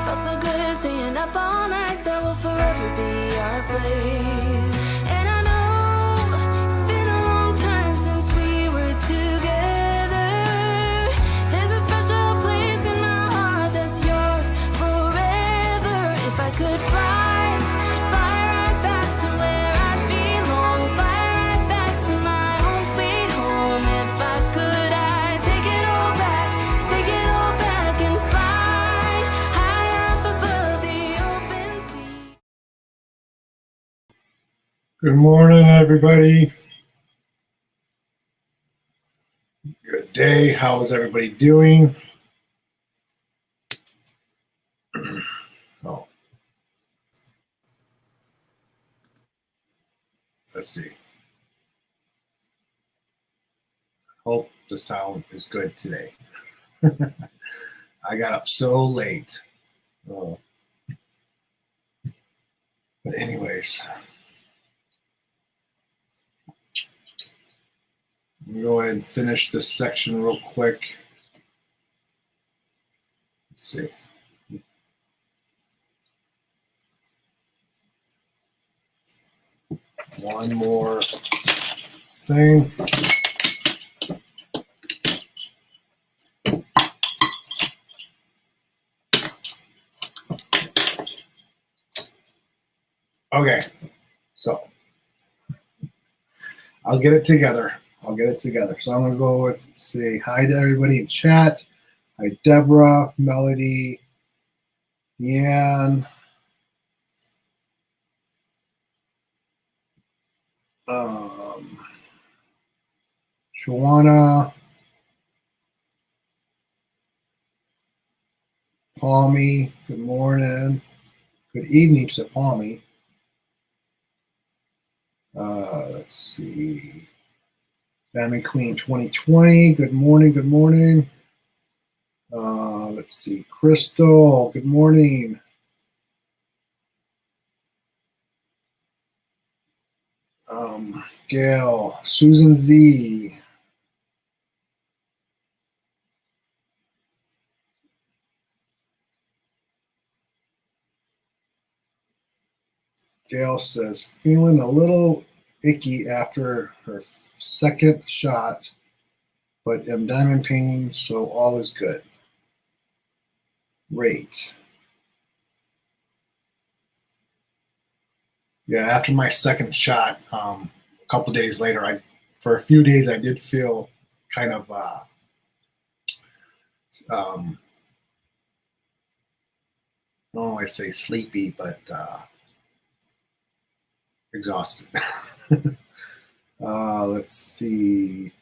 Felt so good staying up all night. That will forever be our place. And I know it's been a long time since we were together. There's a special place in my heart that's yours forever. If I could fly right back to where I belong, fly right back to my home sweet home. If I could, I'd take it all back and fly high up above the open sea. Good morning, everybody. Good day. How's everybody doing? Oh, let's see. Hope the sound is good today. I got up so late. Oh. But anyways, let me go ahead and finish this section real quick. Let's see. One more thing. Okay, so I'll get it together. So I'm going to go and say hi to everybody in chat. Hi, Deborah, Melody, Yan, Shawana, Palmy, good morning. Good evening to Palmy. Let's see. Family Queen 2020, good morning. Let's see. Crystal, good morning. Gail, Susan Z. Gail says, feeling a little icky after her second shot, but am dying in pain, so all is good. Great. Yeah, after my second shot, a couple days later, for a few days, I did feel kind of, I don't want to say sleepy, but exhausted. Let's see.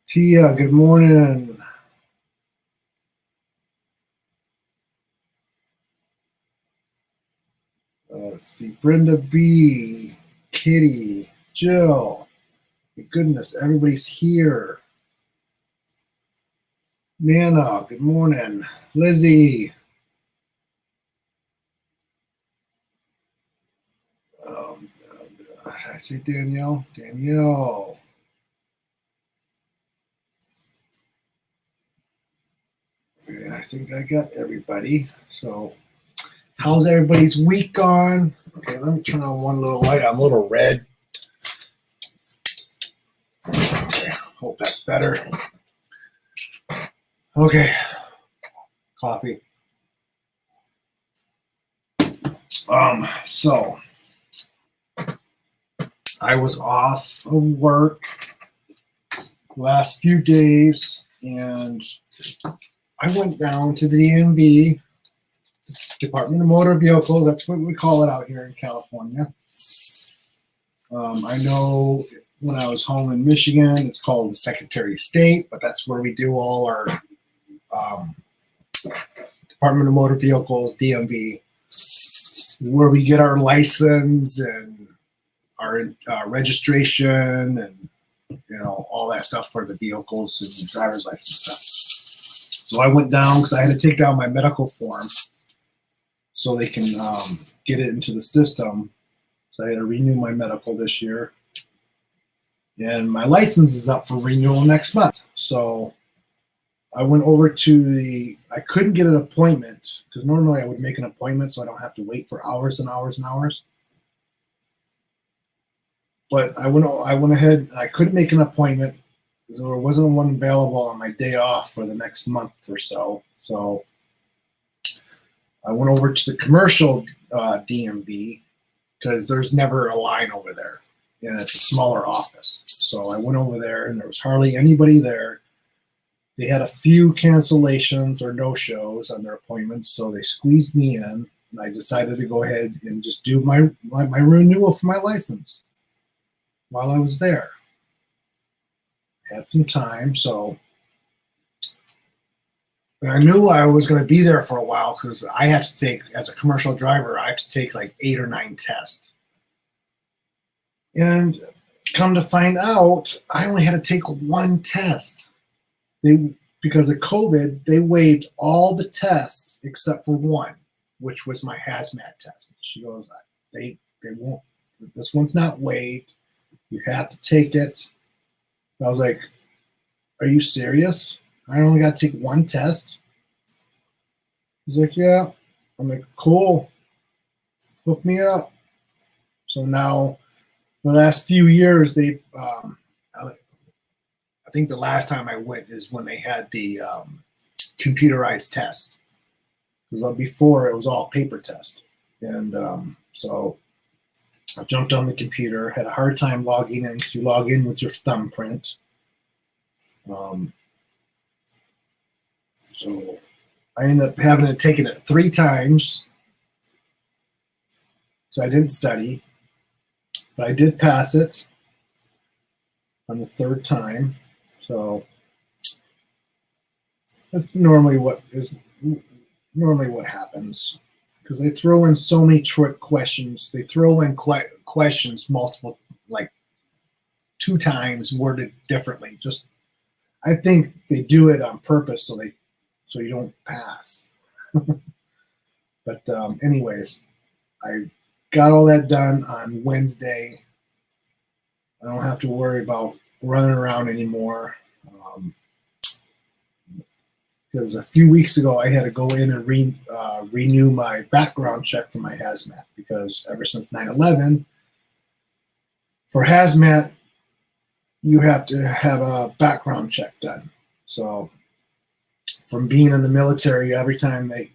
Tia, good morning. Let's see. Brenda B, Kitty, Jill. My goodness, everybody's here. Nana, good morning. Lizzie. Did I say Danielle? Danielle. Yeah, I think I got everybody. So, how's everybody's week gone? Okay, let me turn on one little light. I'm a little red. Okay, hope that's better. Okay, coffee. So I was off of work last few days, and I went down to the DMV, Department of Motor Vehicles. That's what we call it out here in California. I know when I was home in Michigan, it's called the Secretary of State, but that's where we do all our Department of Motor Vehicles, DMV, where we get our license and our registration and, you know, all that stuff for the vehicles and driver's license stuff. So I went down because I had to take down my medical form so they can get it into the system. So I had to renew my medical this year. And my license is up for renewal next month. So I went over to I couldn't get an appointment because normally I would make an appointment so I don't have to wait for hours and hours and hours. But I went ahead, I couldn't make an appointment. There wasn't one available on my day off for the next month or so. So I went over to the commercial DMV because there's never a line over there, and it's a smaller office. So I went over there, and there was hardly anybody there. They had a few cancellations or no-shows on their appointments, so they squeezed me in, and I decided to go ahead and just do my renewal for my license while I was there. Had some time, so I knew I was going to be there for a while because I have to take, as a commercial driver, I have to take like 8 or 9 tests. And come to find out, I only had to take 1 test. Because of COVID, they waived all the tests except for 1, which was my hazmat test. She goes, they won't. This one's not waived. You have to take it. I was like, are you serious? I only got to take 1 test. He's like, yeah. I'm like, cool. Hook me up. So now, the last few years, they've, I think the last time I went is when they had the computerized test. Because before, it was all paper test. And so I jumped on the computer, had a hard time logging in because you log in with your thumbprint. So I ended up having to take it 3 times. So I didn't study, but I did pass it on the 3rd time. So that's normally what happens, because they throw in so many trick questions. They throw in questions multiple, like 2 times worded differently. Just, I think they do it on purpose so you don't pass. But anyways, I got all that done on Wednesday. I don't have to worry about running around anymore. Because a few weeks ago I had to go in and renew my background check for my hazmat, because ever since 9/11, for hazmat, you have to have a background check done. So from being in the military, every time they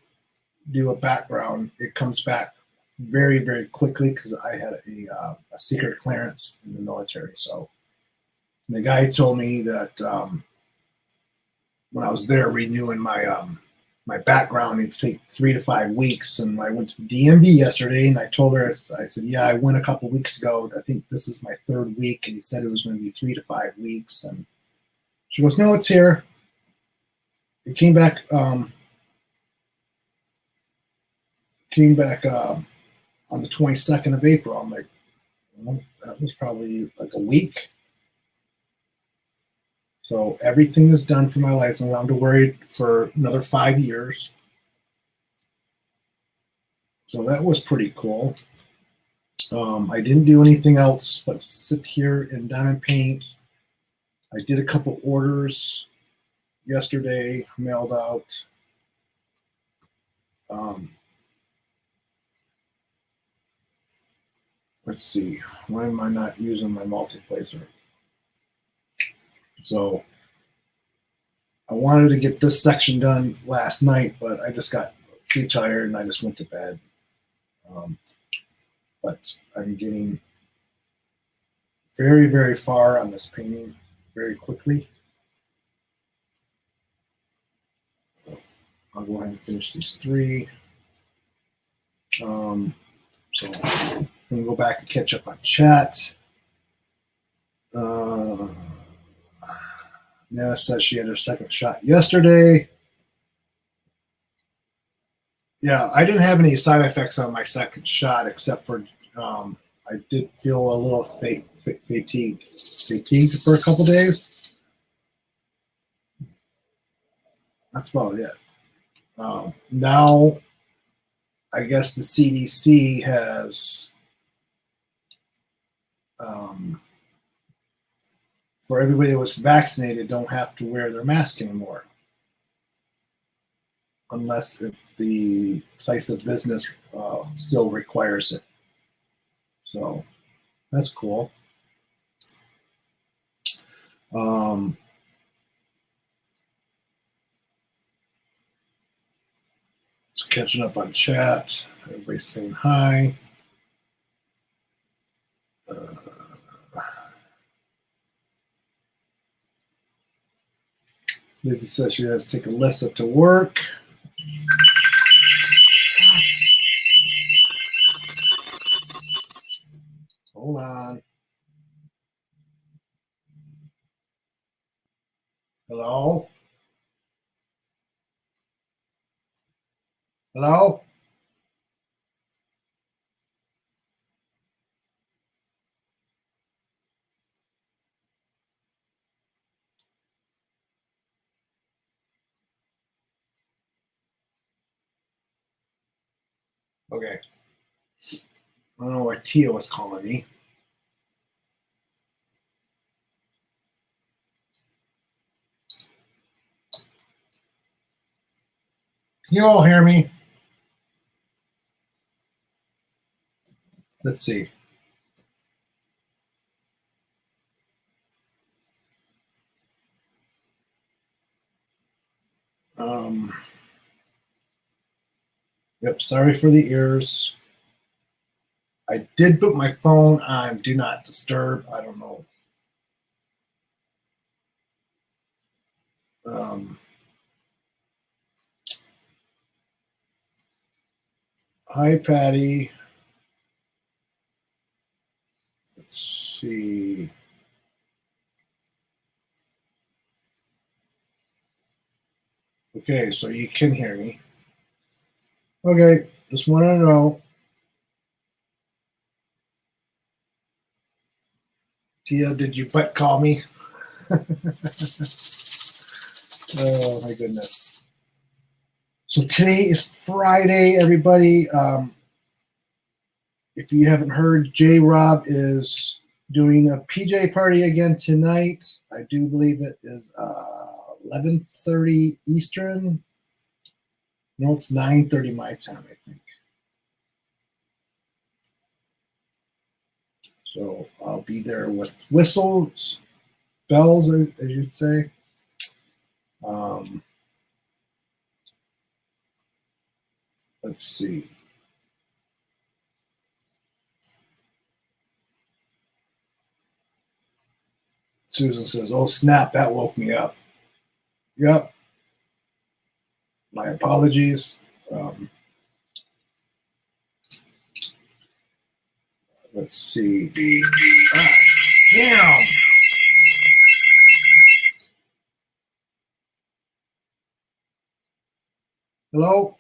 do a background, it comes back very, very quickly because I had a secret clearance in the military. So the guy told me that when I was there renewing my my background, it'd take 3 to 5 weeks. And I went to the DMV yesterday, and I told her, I said, yeah, I went a couple weeks ago. I think this is my 3rd week, and he said it was going to be 3 to 5 weeks. And she goes, no, it's here. It came back on the 22nd of April. I'm like, well, that was probably like a week. So everything is done for my license. I'm to worry for another 5 years. So that was pretty cool. I didn't do anything else but sit here and diamond paint. I did a couple orders yesterday, mailed out. Let's see, why am I not using my multiplacer? So I wanted to get this section done last night, but I just got too tired and I just went to bed. But I'm getting very, very far on this painting very quickly. I'll go ahead and finish these 3. So I'm going to go back and catch up on chat. Nana says she had her 2nd shot yesterday. Yeah, I didn't have any side effects on my 2nd shot, except for I did feel a little fatigued for a couple days. That's about it. Now, I guess the CDC has, for everybody that was vaccinated, don't have to wear their mask anymore. unless if the place of business still requires it. So that's cool. Just catching up on chat. Everybody's saying hi. Lizzie says she has to take Alyssa to work. Hold on. Hello? Hello? Okay. I don't know why Tia was calling me. Can you all hear me? Let's see. Yep, sorry for the ears. I did put my phone on Do Not Disturb. I don't know. Hi, Patty. Let's see. Okay, so you can hear me. Okay, just want to know. Tia, did you butt call me? Oh, my goodness. So today is Friday, everybody. If you haven't heard, J Rob is doing a PJ party again tonight. I do believe it is 11:30 Eastern. No, it's 9:30 my time, I think. So I'll be there with whistles, bells, as you'd say. Let's see. Susan says, "Oh snap, that woke me up." Yep. My apologies. Let's see. Damn. Hello?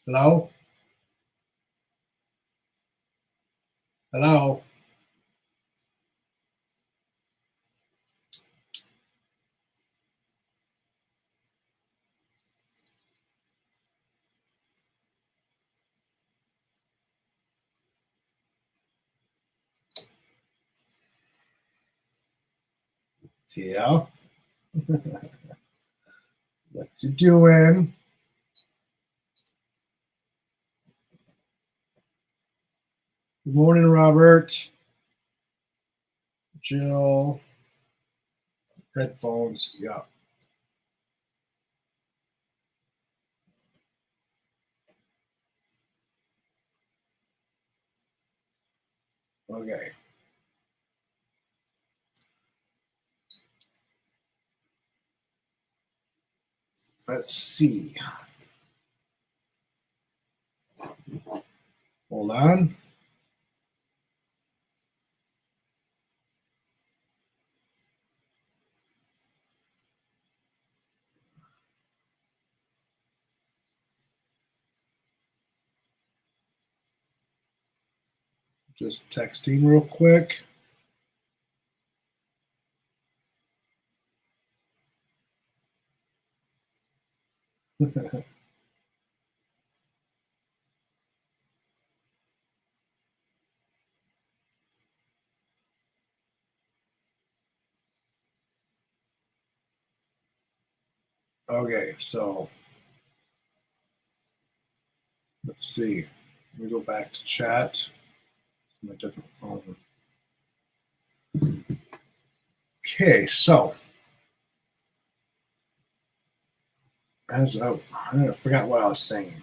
Hello? Hello? Tia? What you doing? Good morning, Robert. Jill. Headphones. Yeah. Okay. Let's see. Hold on. Just texting real quick. Okay, so let's see. Let me go back to chat. On a different phone. Okay, so as I forgot what I was saying.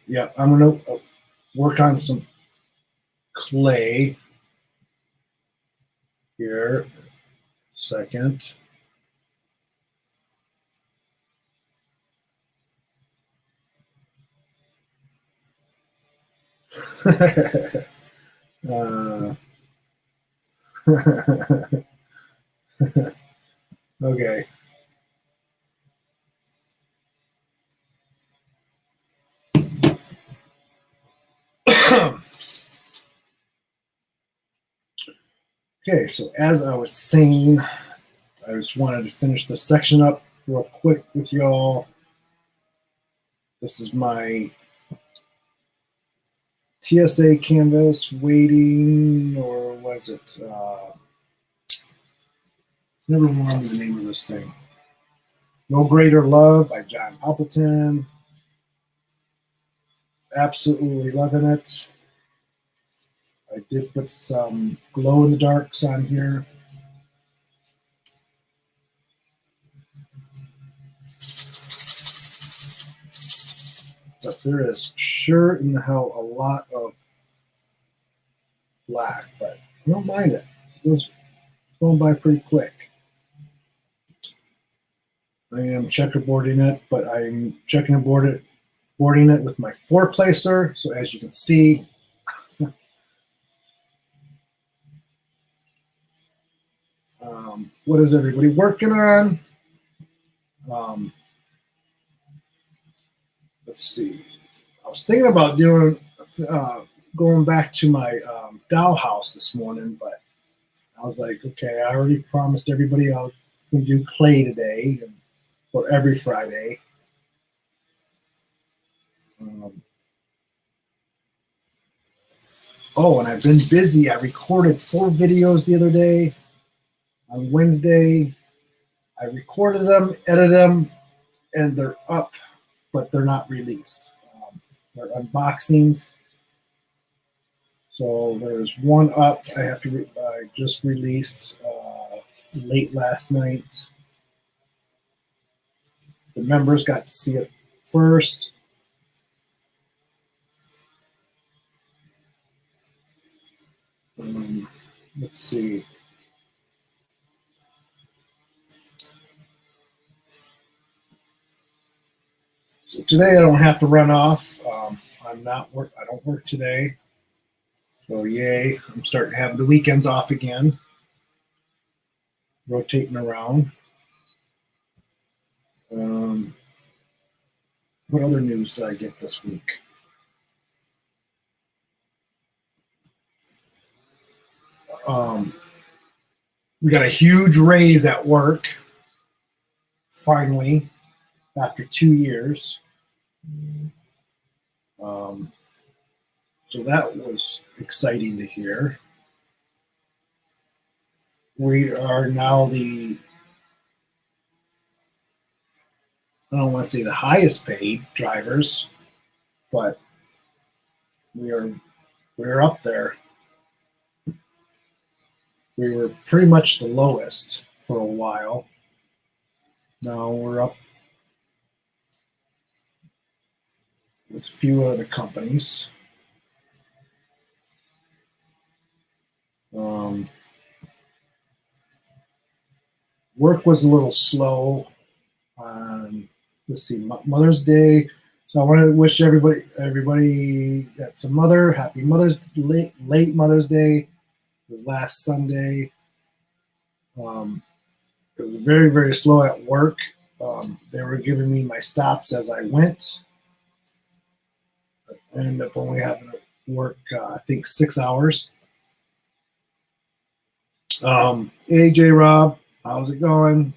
Yeah, I'm gonna work on some clay here. Second. Okay. Okay, so as I was saying, I just wanted to finish this section up real quick with y'all. This is my TSA canvas waiting, or was it? Never remember the name of this thing. No Greater Love by John Appleton. Absolutely loving it. I did put some glow in the darks on here. But there is sure in the hell a lot of black, but I don't mind it. It was going by pretty quick. I am checkerboarding it, but I'm boarding it with my four placer. So as you can see, what is everybody working on? Let's see. I was thinking about doing going back to my Dow house this morning, but I was like, okay, I already promised everybody I was going to do clay today, or every Friday. Oh, and I've been busy. I recorded 4 videos the other day. On Wednesday, I recorded them, edited them, and they're up, but they're not released. They're unboxings. So there's one up. I just released late last night. The members got to see it first. Let's see. So today I don't have to run off. I don't work today. So yay! I'm starting to have the weekends off again. Rotating around. What other news did I get this week? We got a huge raise at work. Finally, after 2 years. So that was exciting to hear. We are now I don't want to say the highest paid drivers, but we're up there. We were pretty much the lowest for a while. Now we're up with a few other companies. Work was a little slow on, let's see, Mother's Day. So I want to wish everybody that's a mother, happy late Mother's Day. It was last Sunday. It was very, very slow at work. They were giving me my stops as I went. I ended up only having to work, I think, 6 hours. AJ Rob, how's it going?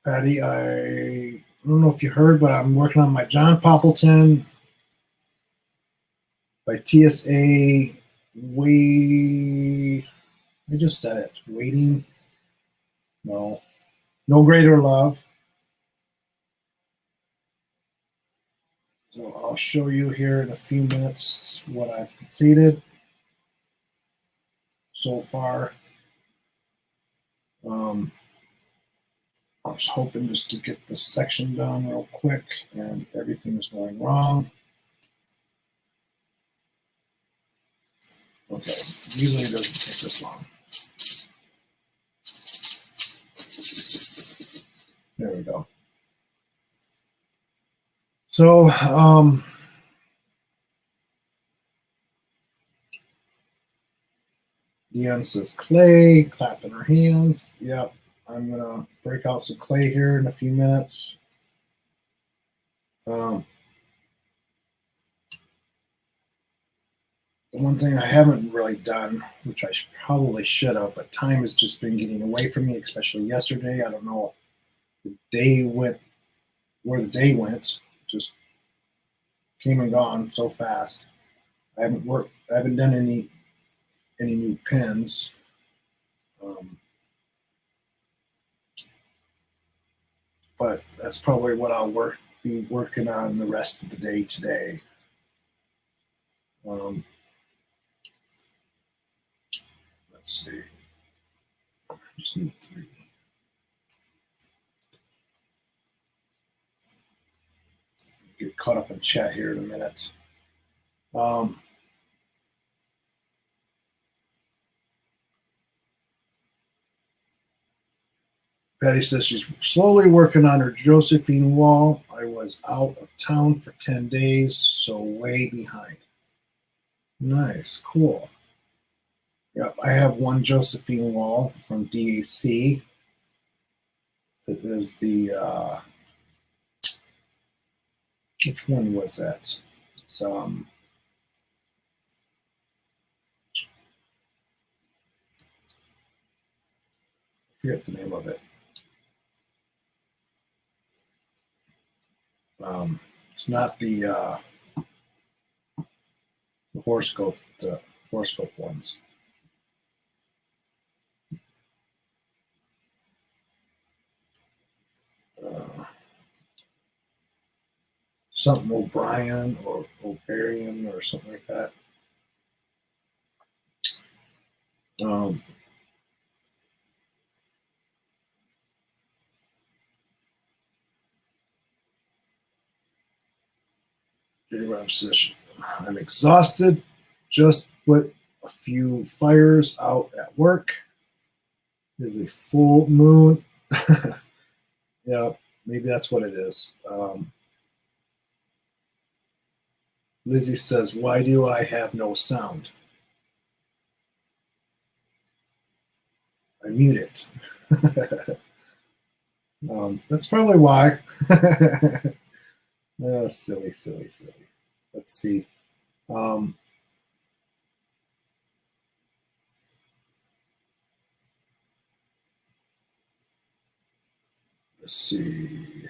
Patty, I don't know if you heard, but I'm working on my John Poppleton by TSA I just said it. Waiting. No. No greater love. So I'll show you here in a few minutes what I've completed so far. I was hoping just to get this section done real quick, and everything is going wrong. Okay, usually it doesn't take this long. There we go. So, Deanne says clay, clapping her hands. Yep, I'm gonna break out some clay here in a few minutes. The one thing I haven't really done, which I probably should have, but time has just been getting away from me, especially yesterday. I don't know the day went where the day went, just came and gone so fast. I haven't done any new pins. But that's probably what I'll be working on the rest of the day today. Let's see. Just need 3. Get caught up in chat here in a minute. Patty says she's slowly working on her Josephine wall. I was out of town for 10 days, so way behind. Nice, cool. Yep, I have one Josephine wall from DAC. It is the, which one was that? It's, I forget the name of it. It's not the horoscope ones. Something O'Brien or O'Brien or something like that. I'm exhausted. Just put a few fires out at work. There's a full moon. Yeah, maybe that's what it is. Lizzie says, why do I have no sound? I mute it. That's probably why. Oh, silly. Let's see. Let's see.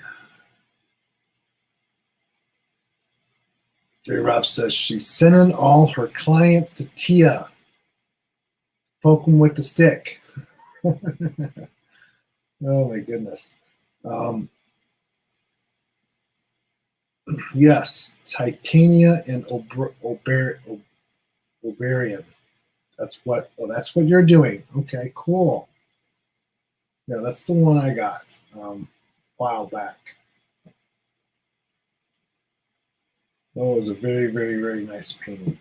Jerry Rob says she's sending all her clients to Tia. Poke them with the stick. Oh my goodness. Yes, Titania and Oberian. That's what you're doing. Okay, cool. Yeah, that's the one I got a while back. Oh, it was a very, very, very nice painting.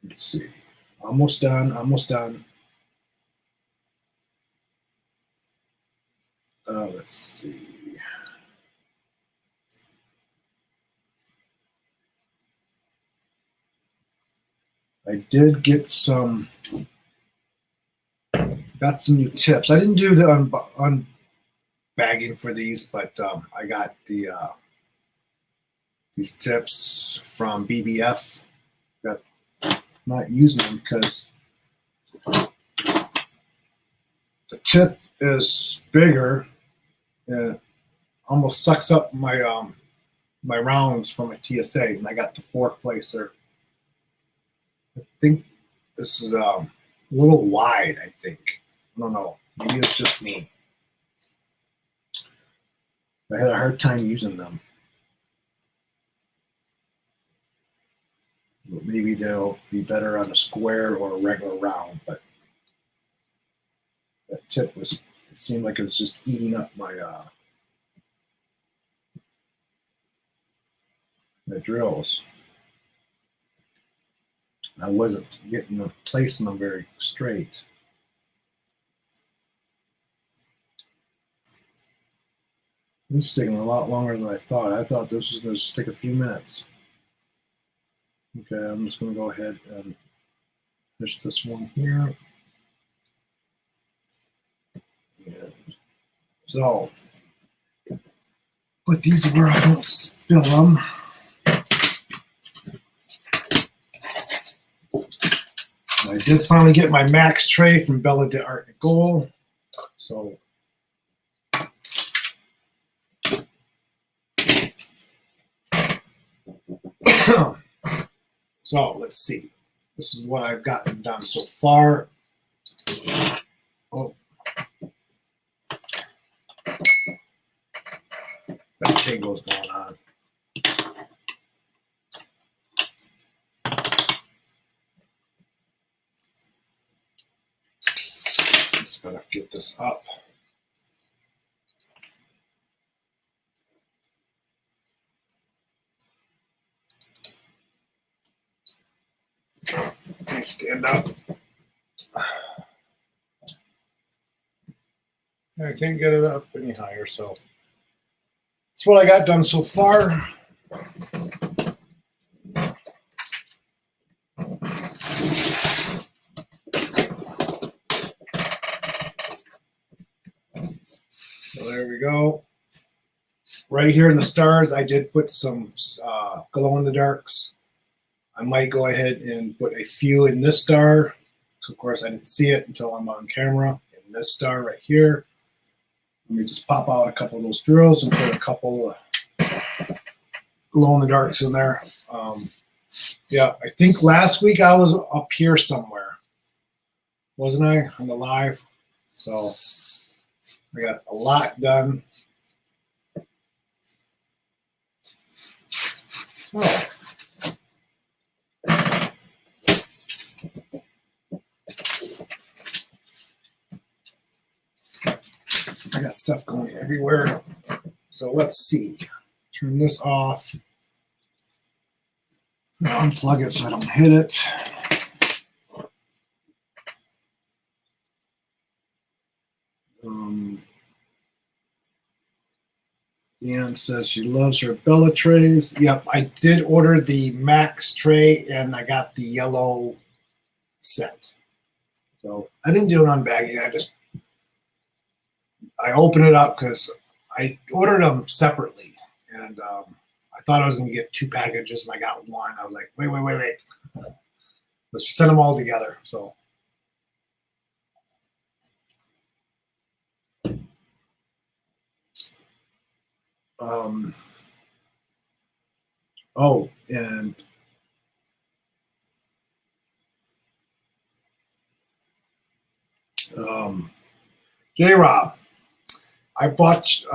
Let's see. Almost done. Let's see. I did get got some new tips. I didn't do the unbagging for these, but I got these tips from BBF. Not using them because the tip is bigger and almost sucks up my my rounds from my TSA, and I got the 4th placer. I think this is a little wide. I think, I don't know. Maybe it's just me. I had a hard time using them. But maybe they'll be better on a square or a regular round. But that tip was, it seemed like it was just eating up my my drills. I wasn't getting placing them very straight. This is taking a lot longer than I thought. I thought this was going to take a few minutes. Okay, I'm just going to go ahead and finish this one here. And so, put these where I don't spill them. I did finally get my max tray from Bella de Art Gold. So so let's see. This is what I've gotten done so far. Oh, that tingle's going on. Just gotta get this up. Okay, stand up. I can't get it up any higher, so that's what I got done so far. So there we go. Right here in the stars, I did put some glow in the darks. I might go ahead and put a few in this star. So of course I didn't see it until I'm on camera. In this star right here. Let me just pop out a couple of those drills and put a couple of glow in the darks in there. Yeah, I think last week I was up here somewhere, wasn't I, on the live? So I got a lot done. Oh. I got stuff going everywhere. So let's see. Turn this off. Unplug it so I don't hit it. Deanne says she loves her Bella trays. Yep, I did order the Max tray and I got the yellow set. So I didn't do an unbagging. I opened it up because I ordered them separately, and I thought I was going to get 2 packages, and I got one. I was like, wait. Let's just send them all together. So, oh, and J-Rob, I watched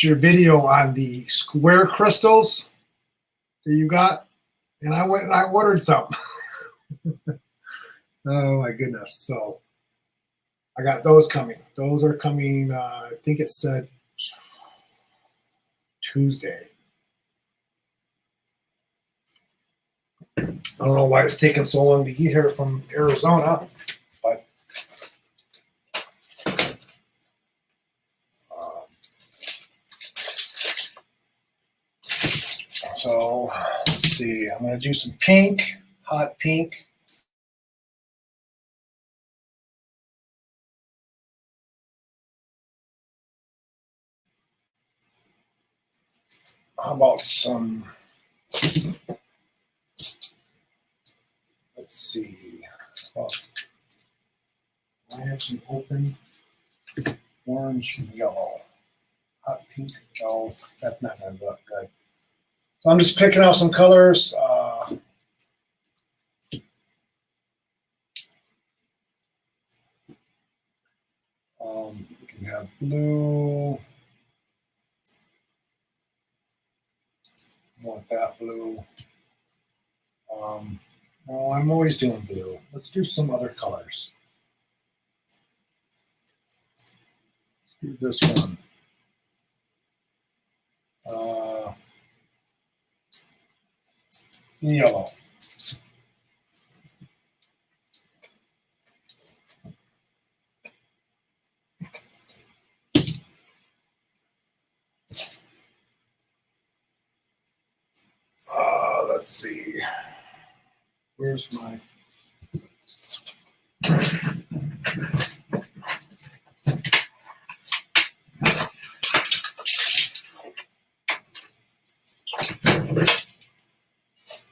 your video on the square crystals that you got, and I went and I ordered some. Oh my goodness. So I got those coming. Those are coming, I think it said Tuesday. I don't know why it's taking so long to get here from Arizona, but so let's see. I'm going to do some pink, hot pink. How about some, let's see. Well, I have some open. orange, and yellow. Hot pink. No, that's not going to look good. So I'm just picking out some colors. We can have blue. I want that blue. No, I'm always doing blue. Let's do some other colors. Let's do this one. Yellow. Let's see. Where's my...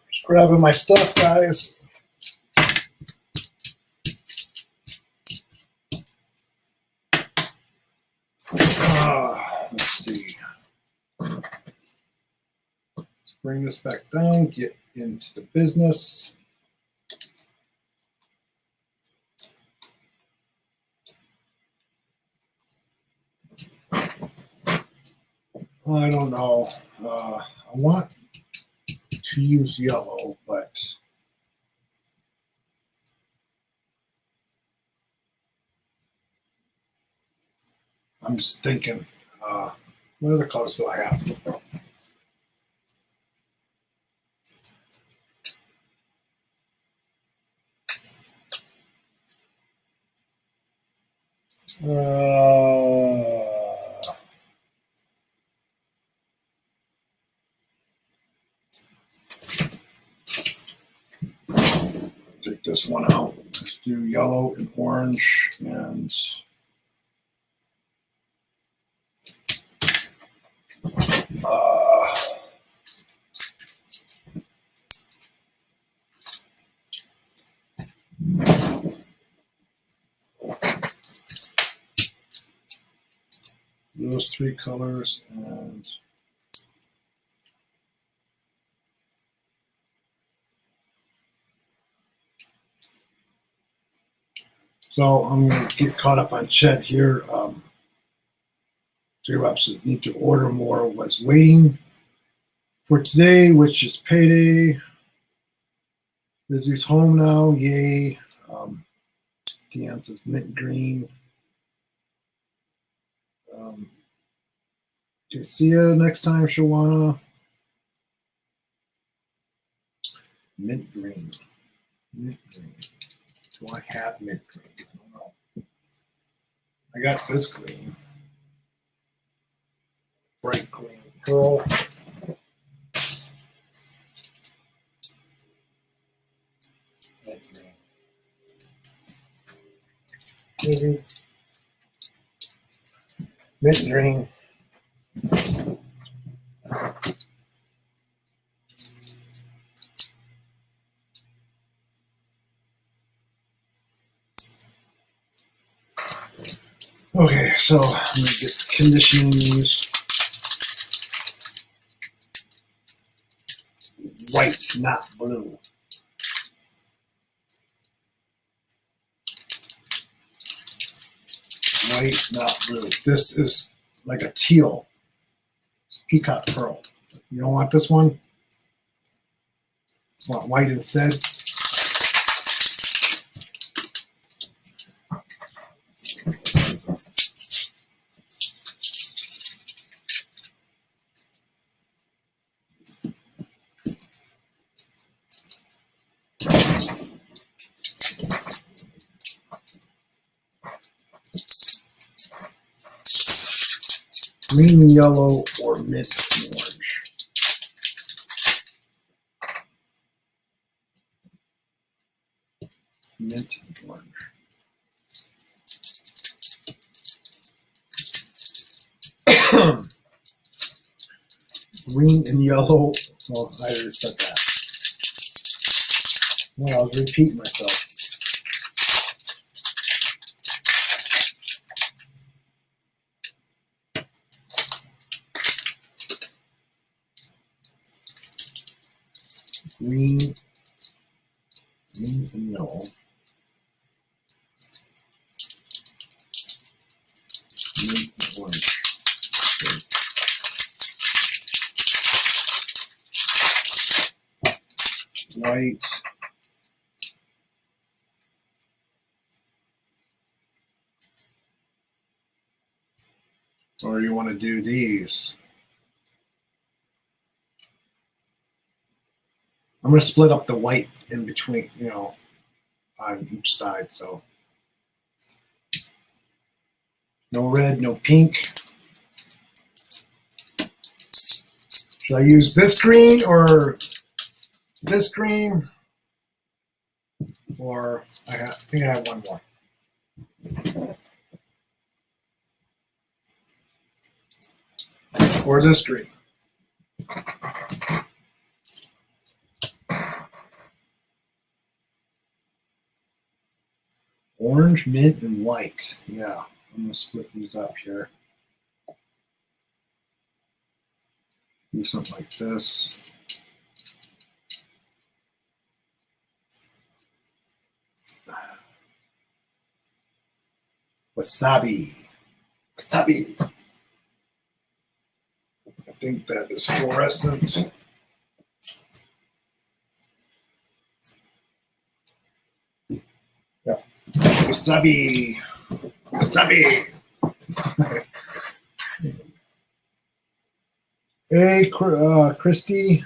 Just grabbing my stuff, guys. Let's see. Let's bring this back down, get into the business. I don't know. I want to use yellow, but I'm just thinking, what other colors do I have? Take this one out. Let's do yellow and orange and those three colors, and so I'm going to get caught up on Chet here. Tgif need to order more. Was waiting for today, which is payday. Busy's home now. Yay. Deanne says mint green. Okay, see you next time, Shawana. Mint green. Mint green. Do I have mint green? I don't know. I got this green. Bright green. Pearl. Mint green. Maybe. Mint green. Okay, so I'm going to get conditioning these. White, not blue. White, not blue. This is like a teal. It's peacock pearl. You don't want this one? Want white instead? Green, yellow, or mint orange. Mint orange. Green and yellow. Well, I already said that. Well, I was repeating myself. green and yellow. Green and orange. Okay. White. Or you want to do these. I'm going to split up the white in between, you know, on each side. So no red, no pink. Should I use this green or this green? Or I think I have one more. Or this green. Orange, mint, and white. Yeah, I'm gonna split these up here. Do something like this. Wasabi. Wasabi. I think that is fluorescent. Yeah. Wasabi. Wasabi. Hey, Christy.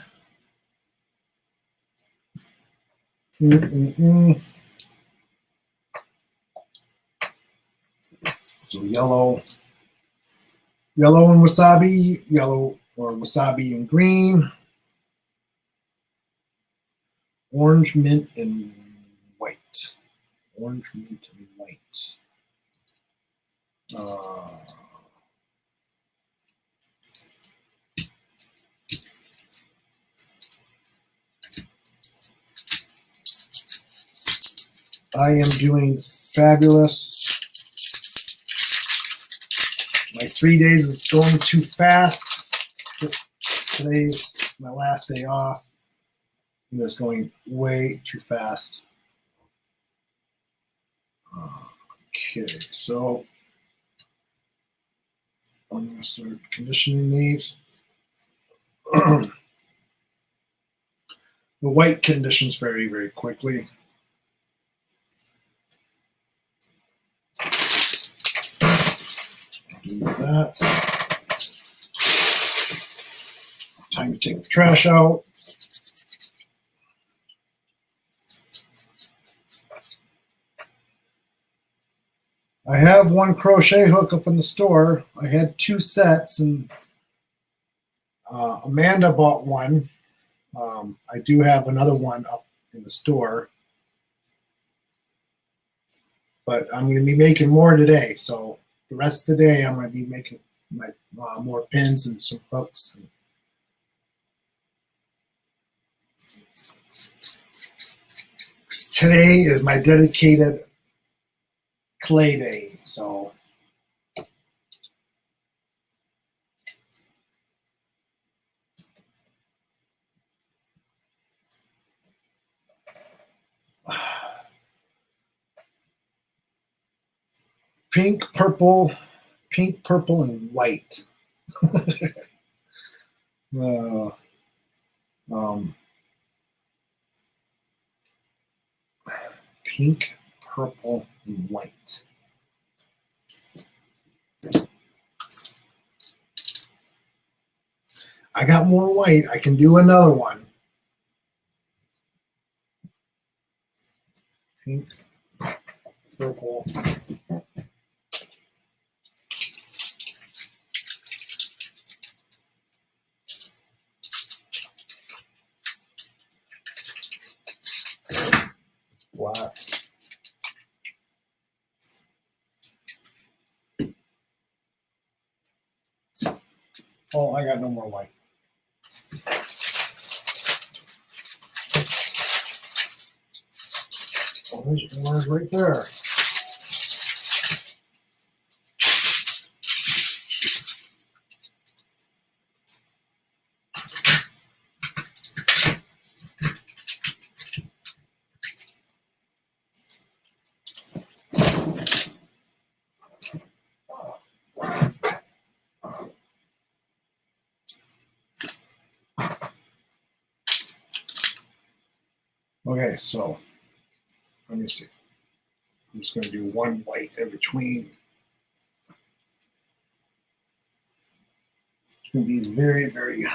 So yellow and wasabi, yellow or wasabi and green, orange, mint, and white. Orange, mint, and white. I am doing fabulous. My 3 days is going too fast. Today's my last day off. It was going way too fast. Okay, so I'm going to start conditioning these. The white conditions very, very quickly. Do that. Time to take the trash out. I have one crochet hook up in the store. I had 2 sets, and Amanda bought one. I do have another one up in the store, but I'm going to be making more today. So the rest of the day, I'm going to be making my more pins and some hooks. Today is my dedicated clay day, so pink, purple, and white. Pink, purple, and white. I got more white. I can do another one. Pink, purple. Black. Oh, I got no more white. Oh, there's orange right there. Okay, so let me see. I'm just going to do one white in between. It's going to be very, very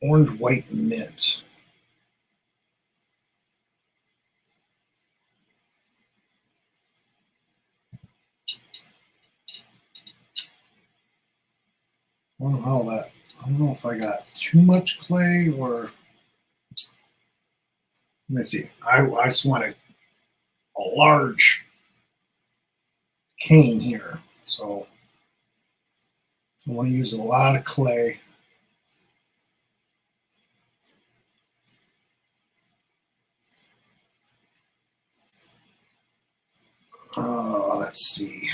orange, white, mint. I don't know if I got too much clay or. Let me see. I just want a large cane here. So I want to use a lot of clay. Let's see.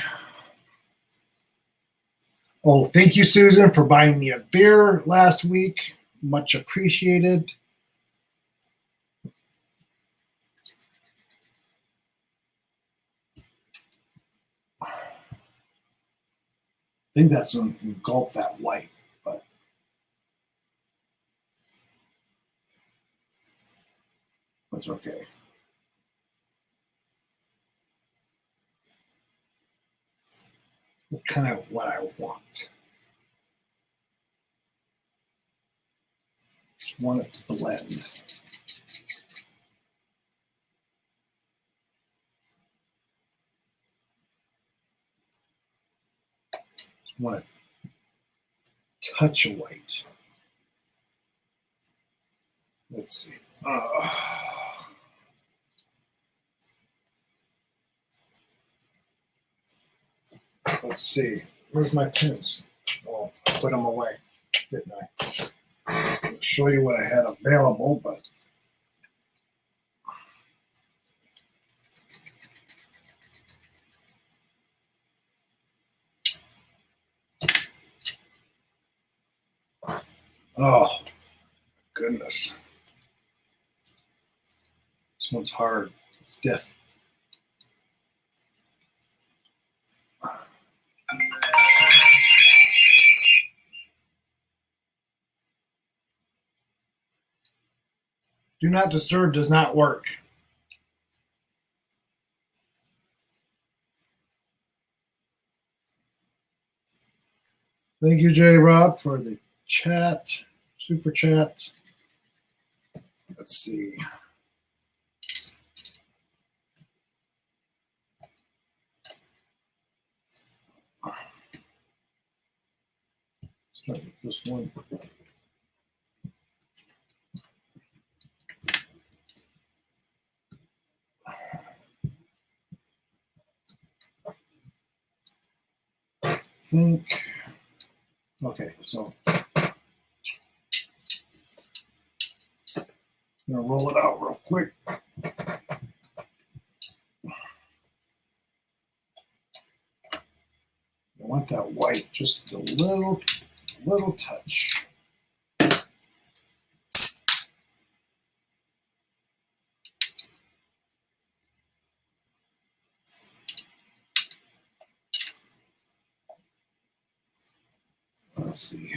Oh, thank you, Susan, for buying me a beer last week. Much appreciated. I think that's going to engulf that white, but that's okay. Kind of what I want. Just want it to blend. Just want a touch of white. Let's see. Let's see. Where's my pins? Oh, I put them away, didn't I? I'll show you what I had available, but oh goodness, this one's hard, stiff. Do not disturb does not work. Thank you, J. Rob, for the chat, super chat. Let's see. Start with this one. Think. Okay, so I'm gonna roll it out real quick. I want that white just a little touch. Let's see.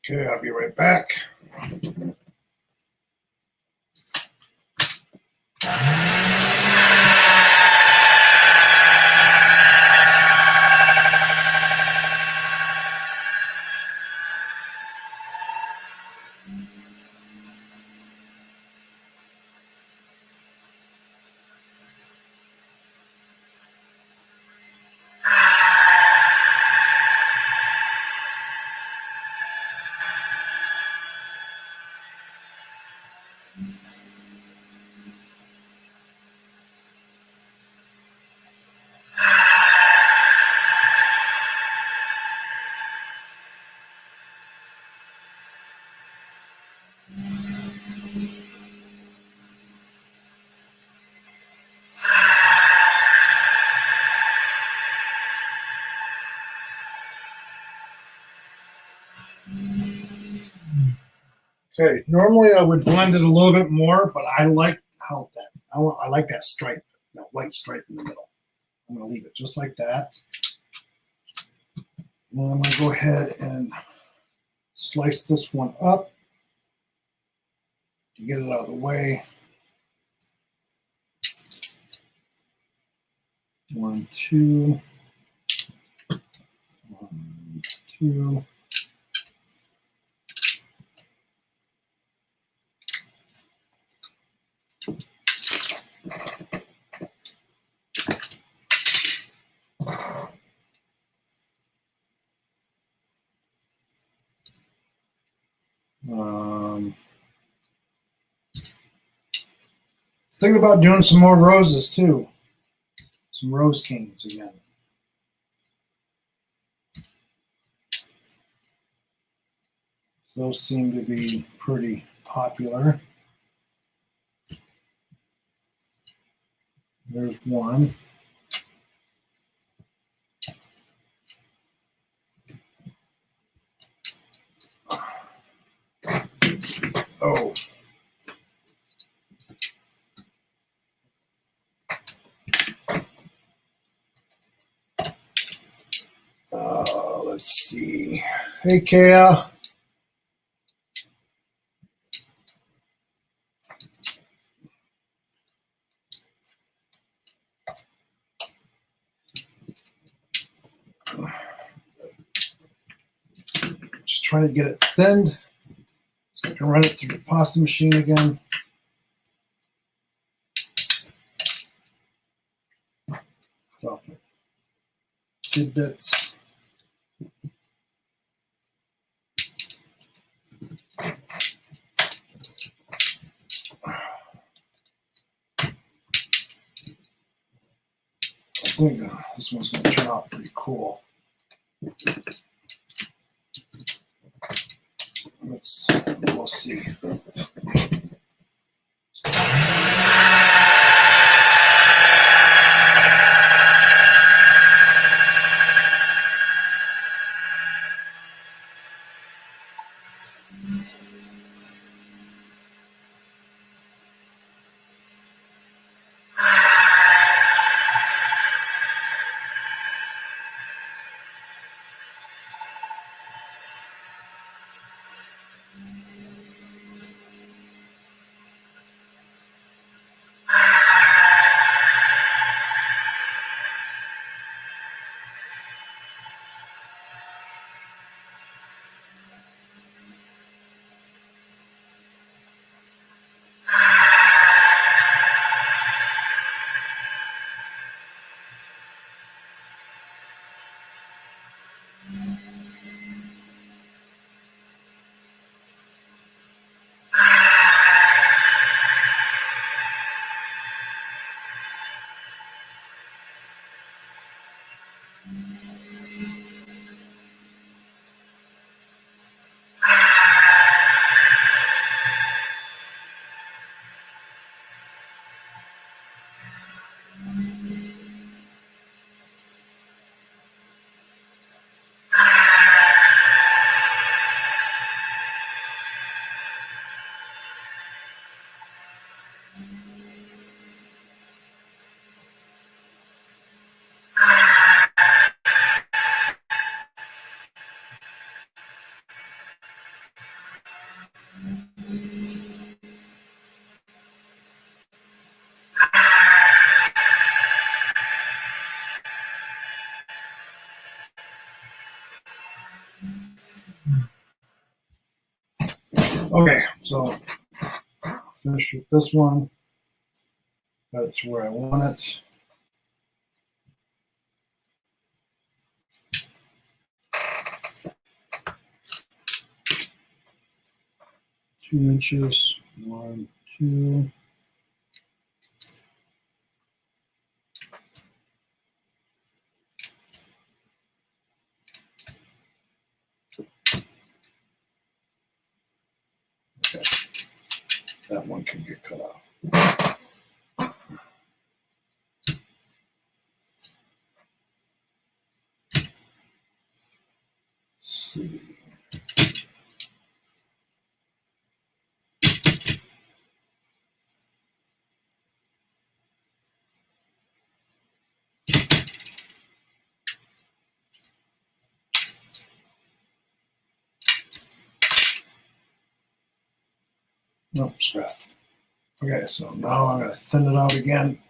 Okay, I'll be right back. Okay, normally I would blend it a little bit more, but I like how that, I like that stripe, that white stripe in the middle. I'm gonna leave it just like that. And I'm gonna go ahead and slice this one up to get it out of the way. 1, 2. 1, 2. I was thinking about doing some more roses too. Some rose canes again. Those seem to be pretty popular. There's one. Oh. Let's see. Hey, Kaya. Just trying to get it thinned so I can run it through the pasta machine again. Cut off my tidbits. I think this one's going to turn out pretty cool. We'll see. Okay, so finish with this one. Got it to where I want it. Two inches. 1, 2. Okay, that one can get cut off. Let's see. Nope, scrap. Okay, so now I'm going to thin it out again.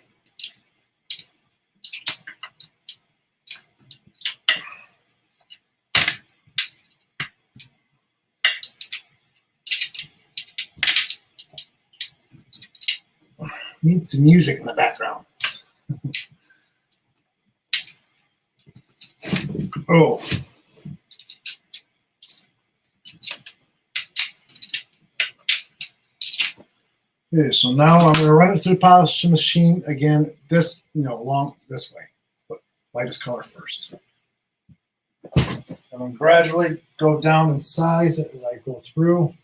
Need some music in the background. Oh. Okay, so now I'm going to run it through the polishing machine again. This, along this way, but lightest color first. And then gradually go down in size as I go through.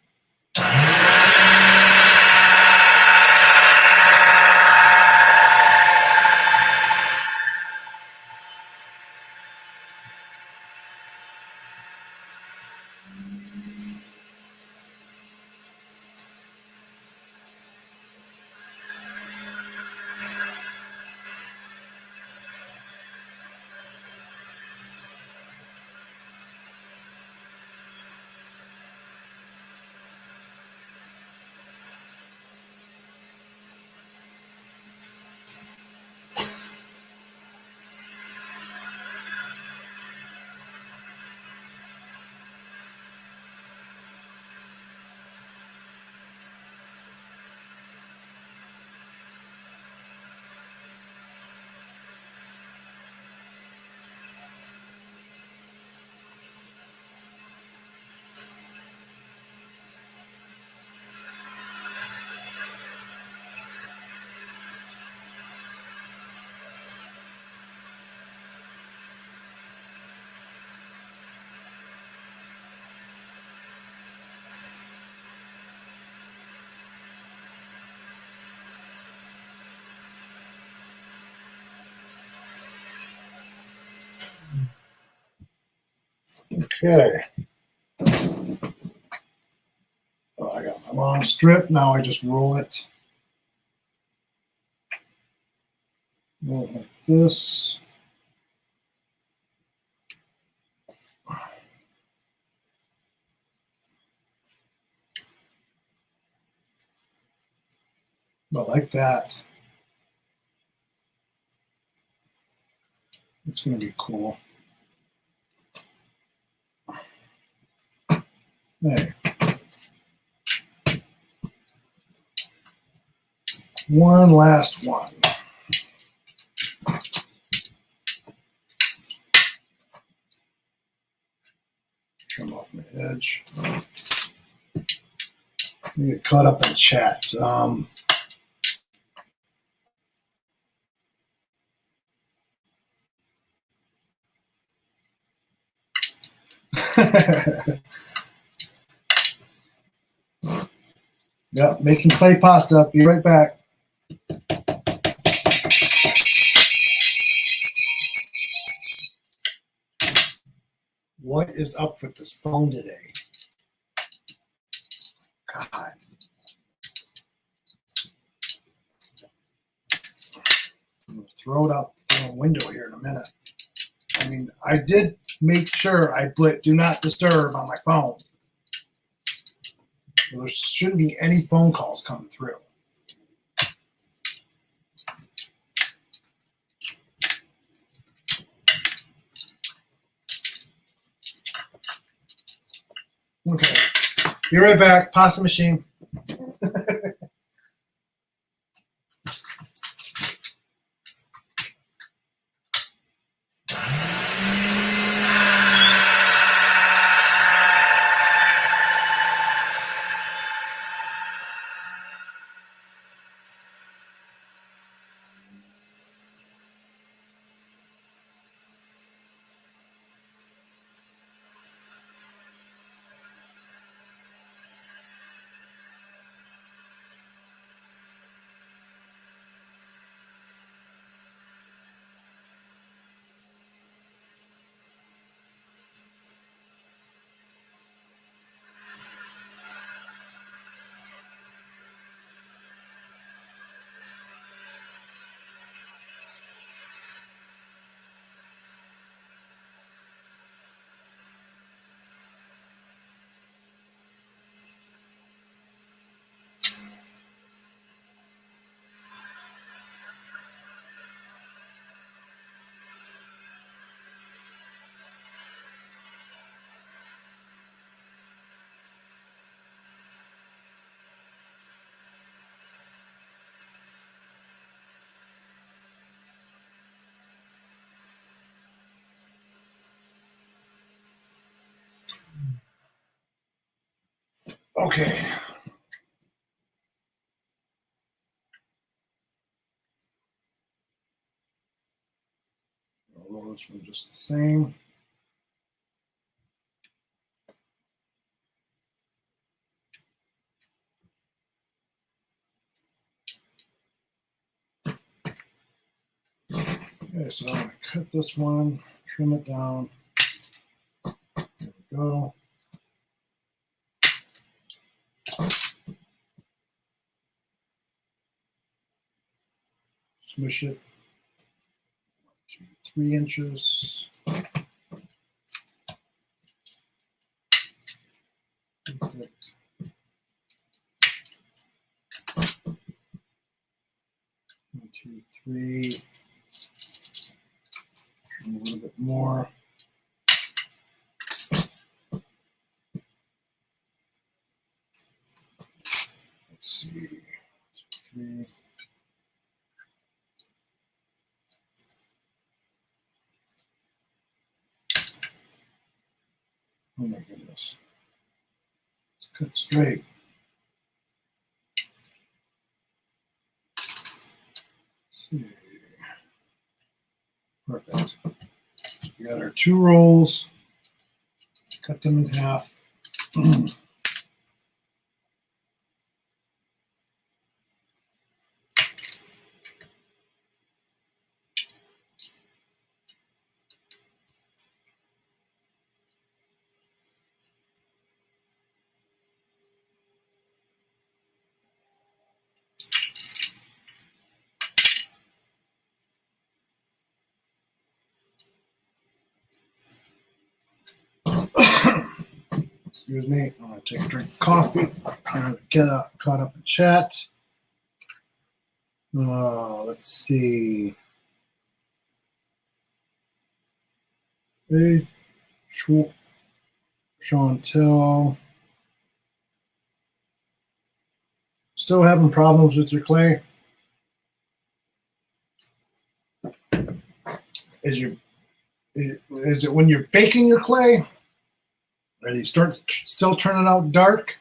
Okay. Oh, I got my long strip. Now I just roll it. Roll it like this. But like that. It's going to be cool. Hey. One last one. Trim off my edge. I get caught up in chat. Yep, making clay pasta. Be right back. What is up with this phone today? God. I'm going to throw it out the window here in a minute. I mean, I did make sure I put do not disturb on my phone. There shouldn't be any phone calls coming through. Okay, be right back. Pasta machine. Okay. I'll roll this one just the same. Okay, so I'm going to cut this one, trim it down. There we go. Smush it. 1, 2, 3 inches. Perfect. 1, 2, 3. Trim a little bit more. Let's see. 3. Oh my goodness. It's cut straight. Let's see. Perfect. We got our 2 rolls. Cut them in half. Excuse me. I'm going to take a drink of coffee and get caught up in chat. Let's see. Hey, Chantel. Still having problems with your clay? Is it when you're baking your clay? Or they start still turning out dark?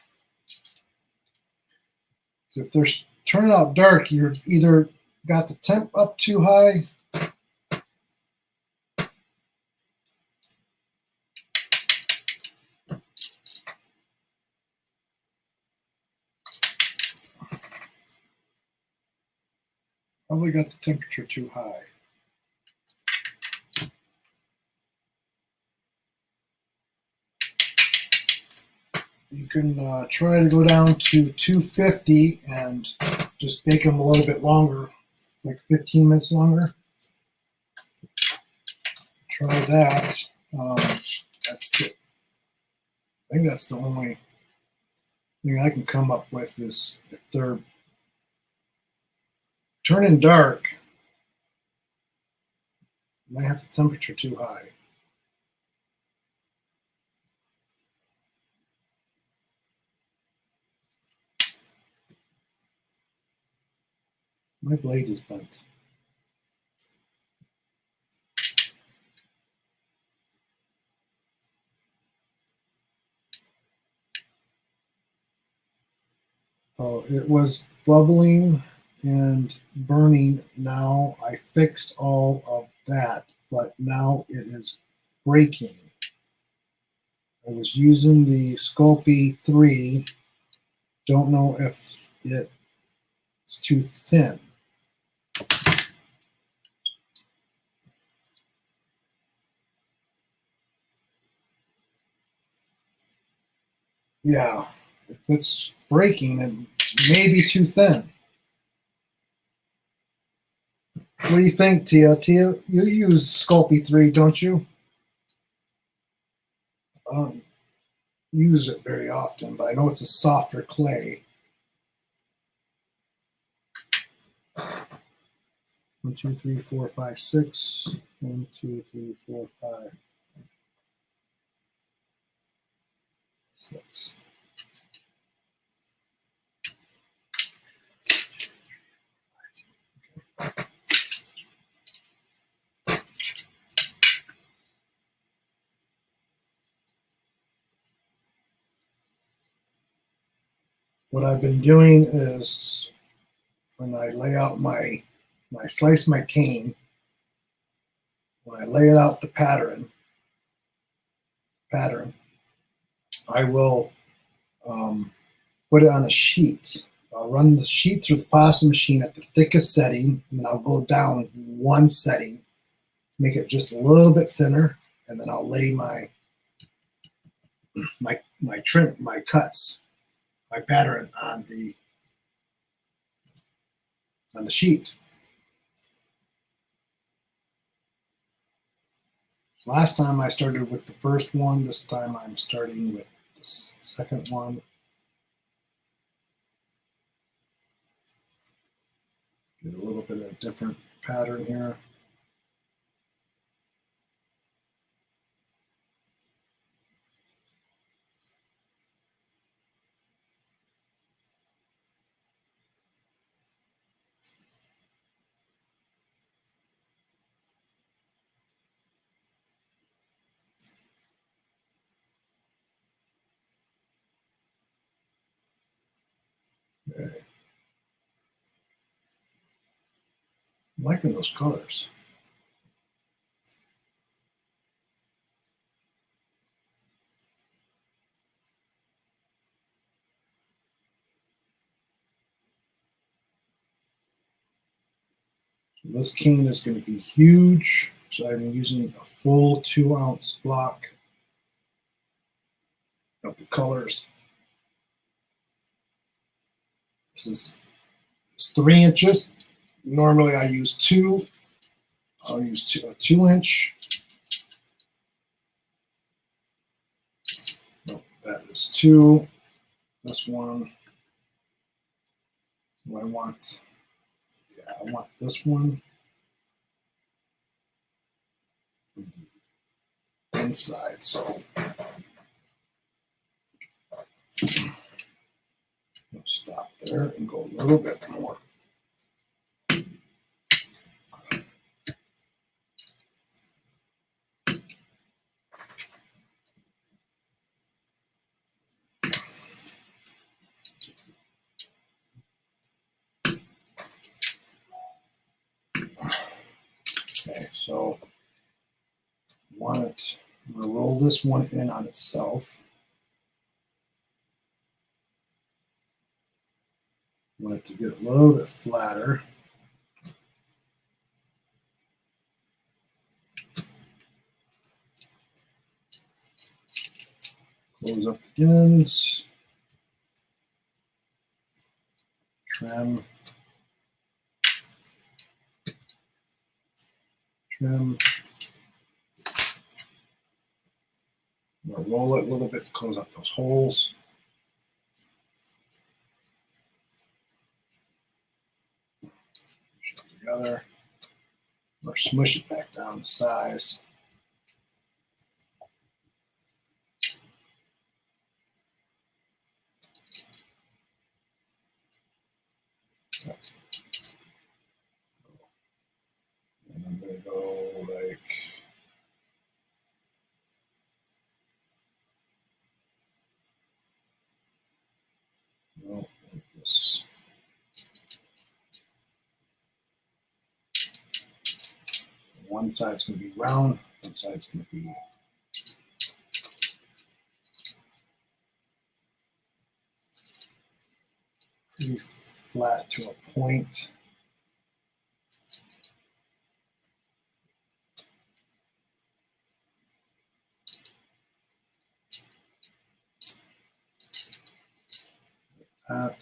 So if they're turning out dark, you're either got the temp up too high. Probably got the temperature too high. You can try to go down to 250 and just bake them a little bit longer, like 15 minutes longer. Try that. I think that's the only thing I can come up with is if they're turning dark, you might have the temperature too high. My blade is bent. Oh, it was bubbling and burning. Now I fixed all of that, but now it is breaking. I was using the Sculpey 3. Don't know if it's too thin. Yeah, if it's breaking, it may be too thin. What do you think, Tia? Tia, you use Sculpey 3, don't you? I don't use it very often, but I know it's a softer clay. 1, 2, 3, 4, 5, 6. 1, 2, 3, 4, 5, 6. what I've been doing is when I lay out when I slice my cane, when I lay it out the pattern, I will put it on a sheet. I'll run the sheet through the pasta machine at the thickest setting, and then I'll go down one setting, make it just a little bit thinner, and then I'll lay my cuts, my pattern on the sheet. Last time I started with the first one. This time I'm starting with the second one. Get a little bit of a different pattern here. Okay. I'm liking those colors. This cane is going to be huge, so I'm using a full 2-ounce block of the colors. This is 3 inches. Normally I use 2. I'll use a 2-inch. No, that is 2. This one. What I want. Yeah, I want this one. Inside, so I'll stop there and go a little bit more. Okay, so I'm going to roll this one in on itself. I want it to get a little bit flatter. Close up the ends. Trim. Trim. I'm going to roll it a little bit to close up those holes. Push it together. Or smush it back down to size. And I'm going to go like this. One side's going to be round, one side's going to be pretty flat to a point. That.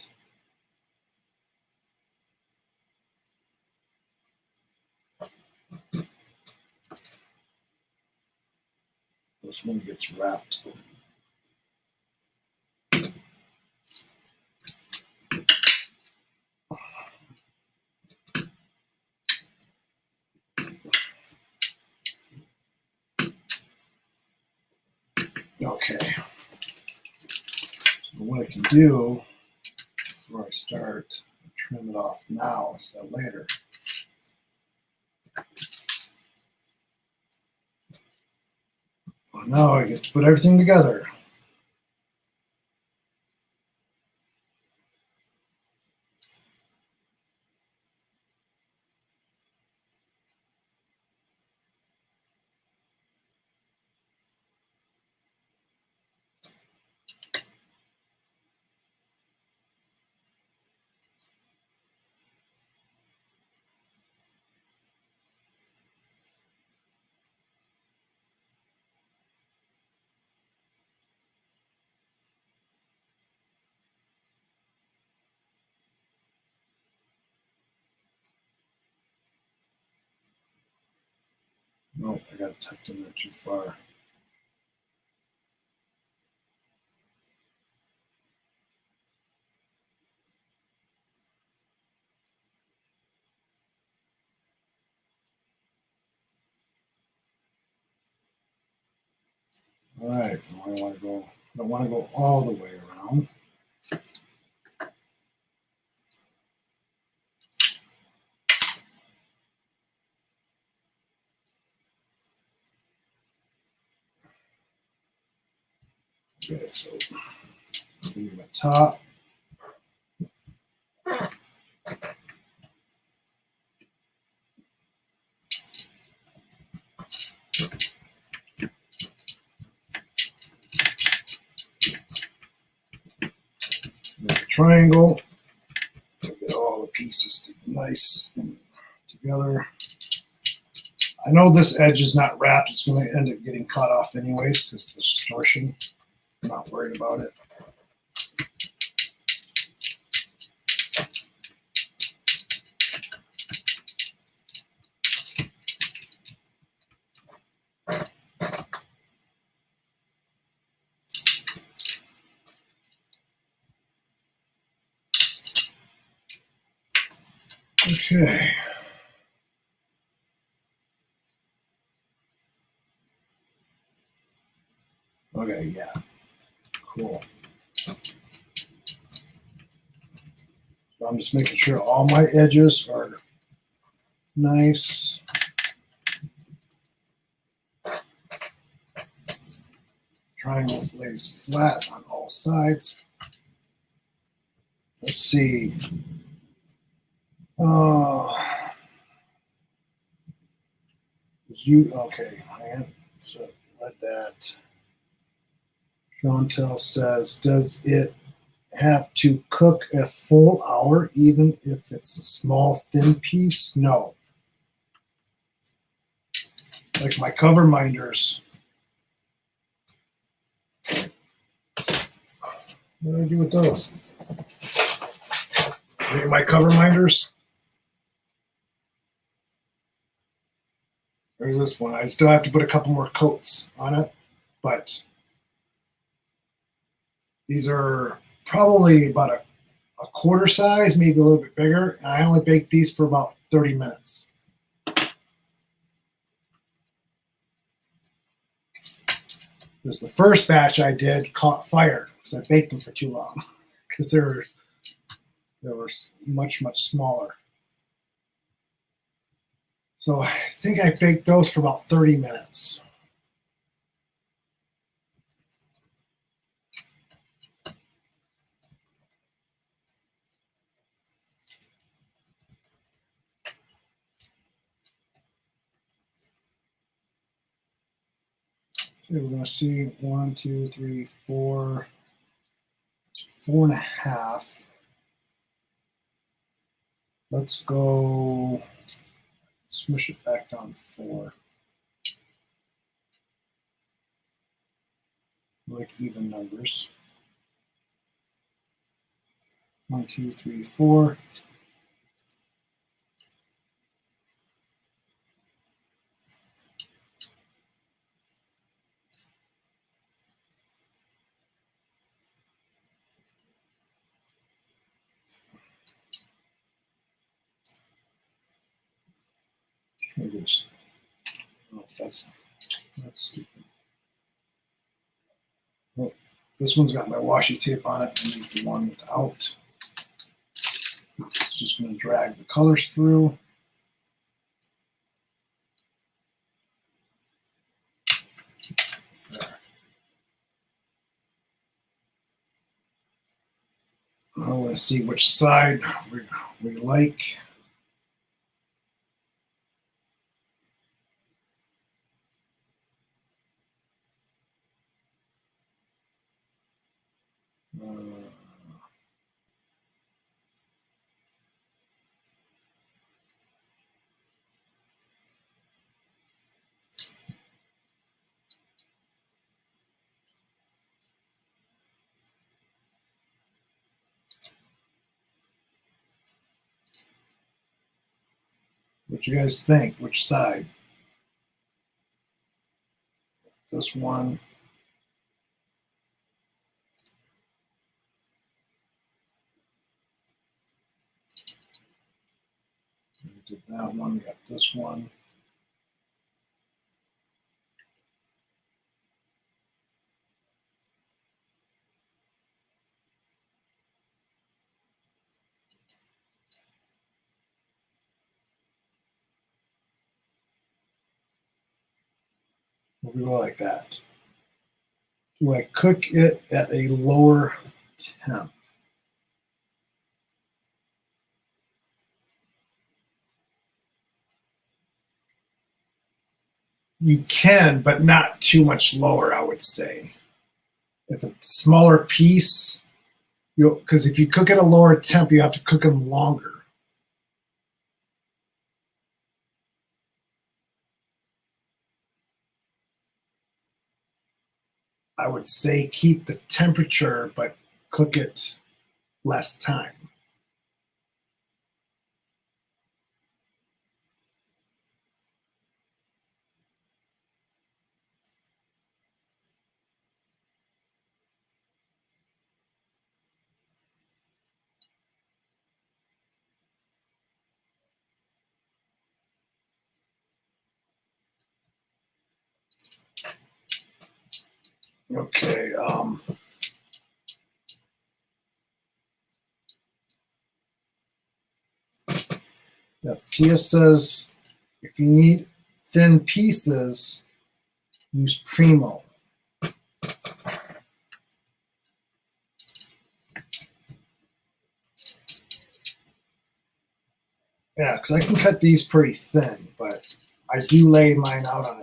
This one gets wrapped. Okay. So what I can do before I start, trim it off now instead of later. Well, now I get to put everything together. Nope, I got it tucked in there too far. All right, I want to go. I don't want to go all the way around. Okay, so leave my top. Make a triangle. Get all the pieces nice and together. I know this edge is not wrapped. It's going to end up getting cut off anyways because the distortion. I'm not worried about it. Okay. Okay, yeah. Cool. So I'm just making sure all my edges are nice. Triangle lays flat on all sides. Let's see. Okay? So read that. Chantel says, does it have to cook a full hour even if it's a small thin piece? No. Like my cover minders. What do I do with those? My cover minders. There's this one. I still have to put a couple more coats on it, but these are probably about a quarter size, maybe a little bit bigger. And I only baked these for about 30 minutes. Because the first batch I did caught fire because I baked them for too long because they were much, much smaller. So I think I baked those for about 30 minutes. Okay, we're going to see 1, 2, 3, 4. It's 4.5. Let's go smush it back down to 4. Like even numbers. 1, 2, 3, 4. Maybe it's, oh, that's stupid. Oh, this one's got my washi tape on it. I need the one without. It's just going to drag the colors through. There. I want to see which side we like. What you guys think? Which side? this one. We did that one. We got this one. We'll go like that. Do I cook it at a lower temp? You can, but not too much lower, I would say. If a smaller piece, because if you cook at a lower temp, you have to cook them longer. I would say keep the temperature, but cook it less time. Okay. The Pia says if you need thin pieces, use Primo. Yeah, because I can cut these pretty thin, but I do lay mine out on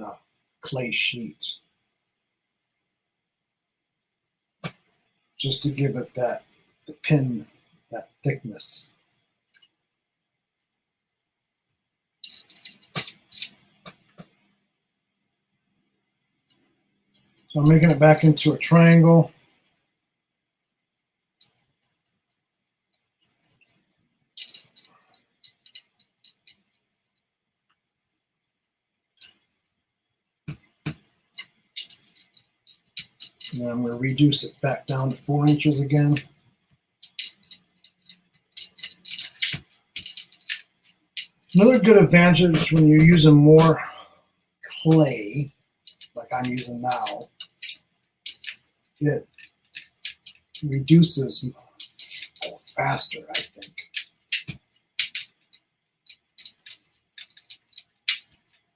a clay sheet just to give it the pin, that thickness. So I'm making it back into a triangle. And then I'm going to reduce it back down to 4 inches again. Another good advantage when you're using more clay, like I'm using now, it reduces faster, I think.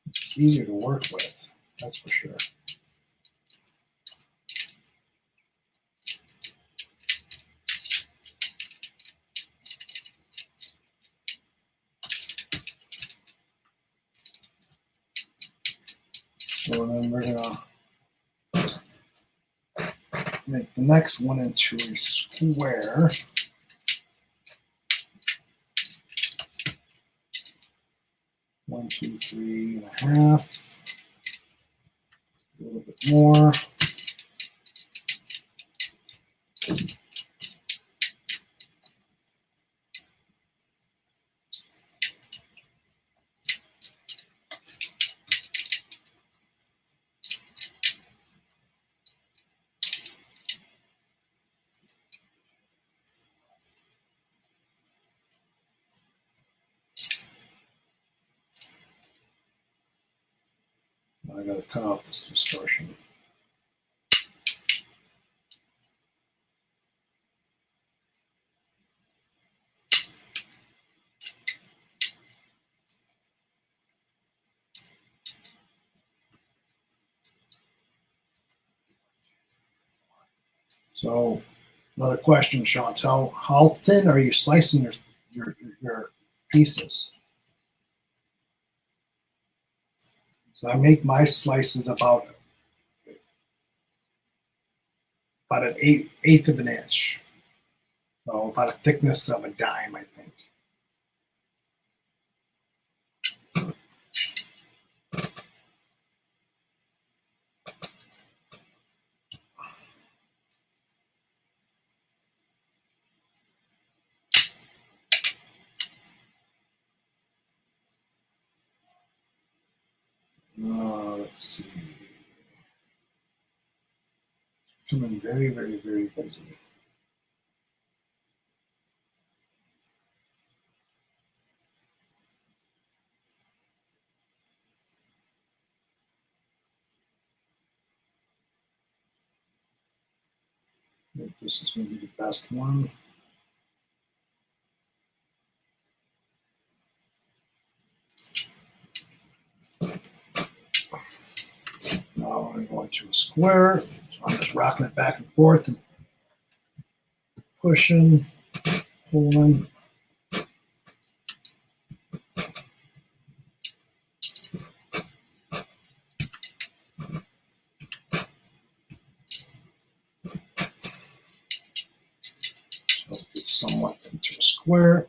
It's easier to work with, that's for sure. So then we're gonna make the next one into a square. One, 2, 3.5. A little bit more. I gotta cut off this distortion. So another question, Chantel, how thin are you slicing your pieces? So I make my slices about an eighth of an inch. So about a thickness of a dime, I think. Let's see. becoming very, very, very busy. I think this is maybe the best one. Now I'm going to a square. So I'm just rocking it back and forth and pushing, pulling. So get somewhat into a square.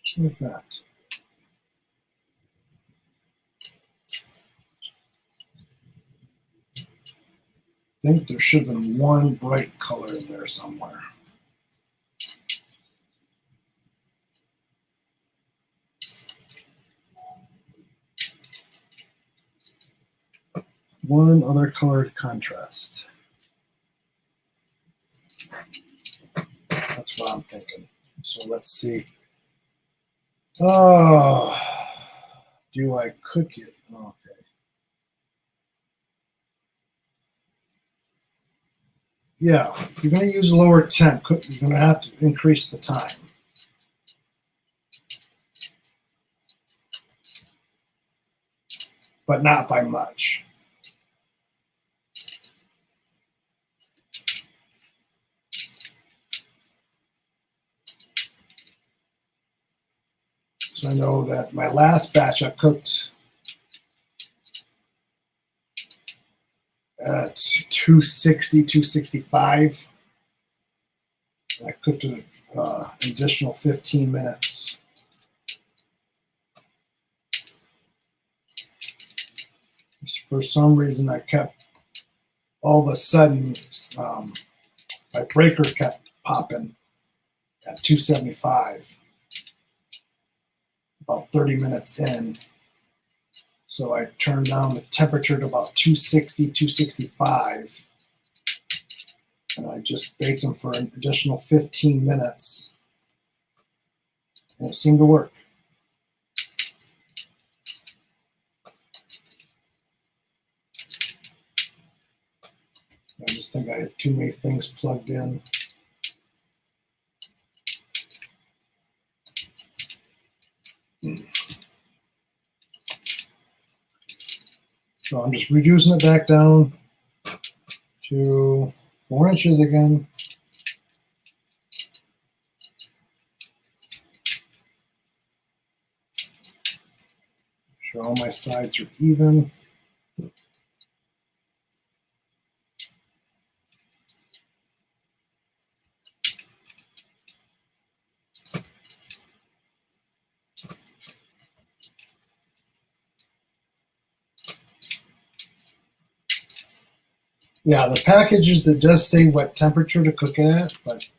Just like that. I think there should have been one bright color in there somewhere. One other colored contrast. That's what I'm thinking. So let's see. Oh, do I cook it? Okay. Yeah, if you're going to use lower temp, you're going to have to increase the time. But not by much. So I know that my last batch I cooked at 260, 265. I cooked it an additional 15 minutes. For some reason, I kept, all of a sudden, my breaker kept popping at 275, about 30 minutes in. So I turned down the temperature to about 260, 265. And I just baked them for an additional 15 minutes. And it seemed to work. I just think I had too many things plugged in. So I'm just reducing it back down to 4 inches again. Sure all my sides are even. Yeah, the packages that does say what temperature to cook it at, but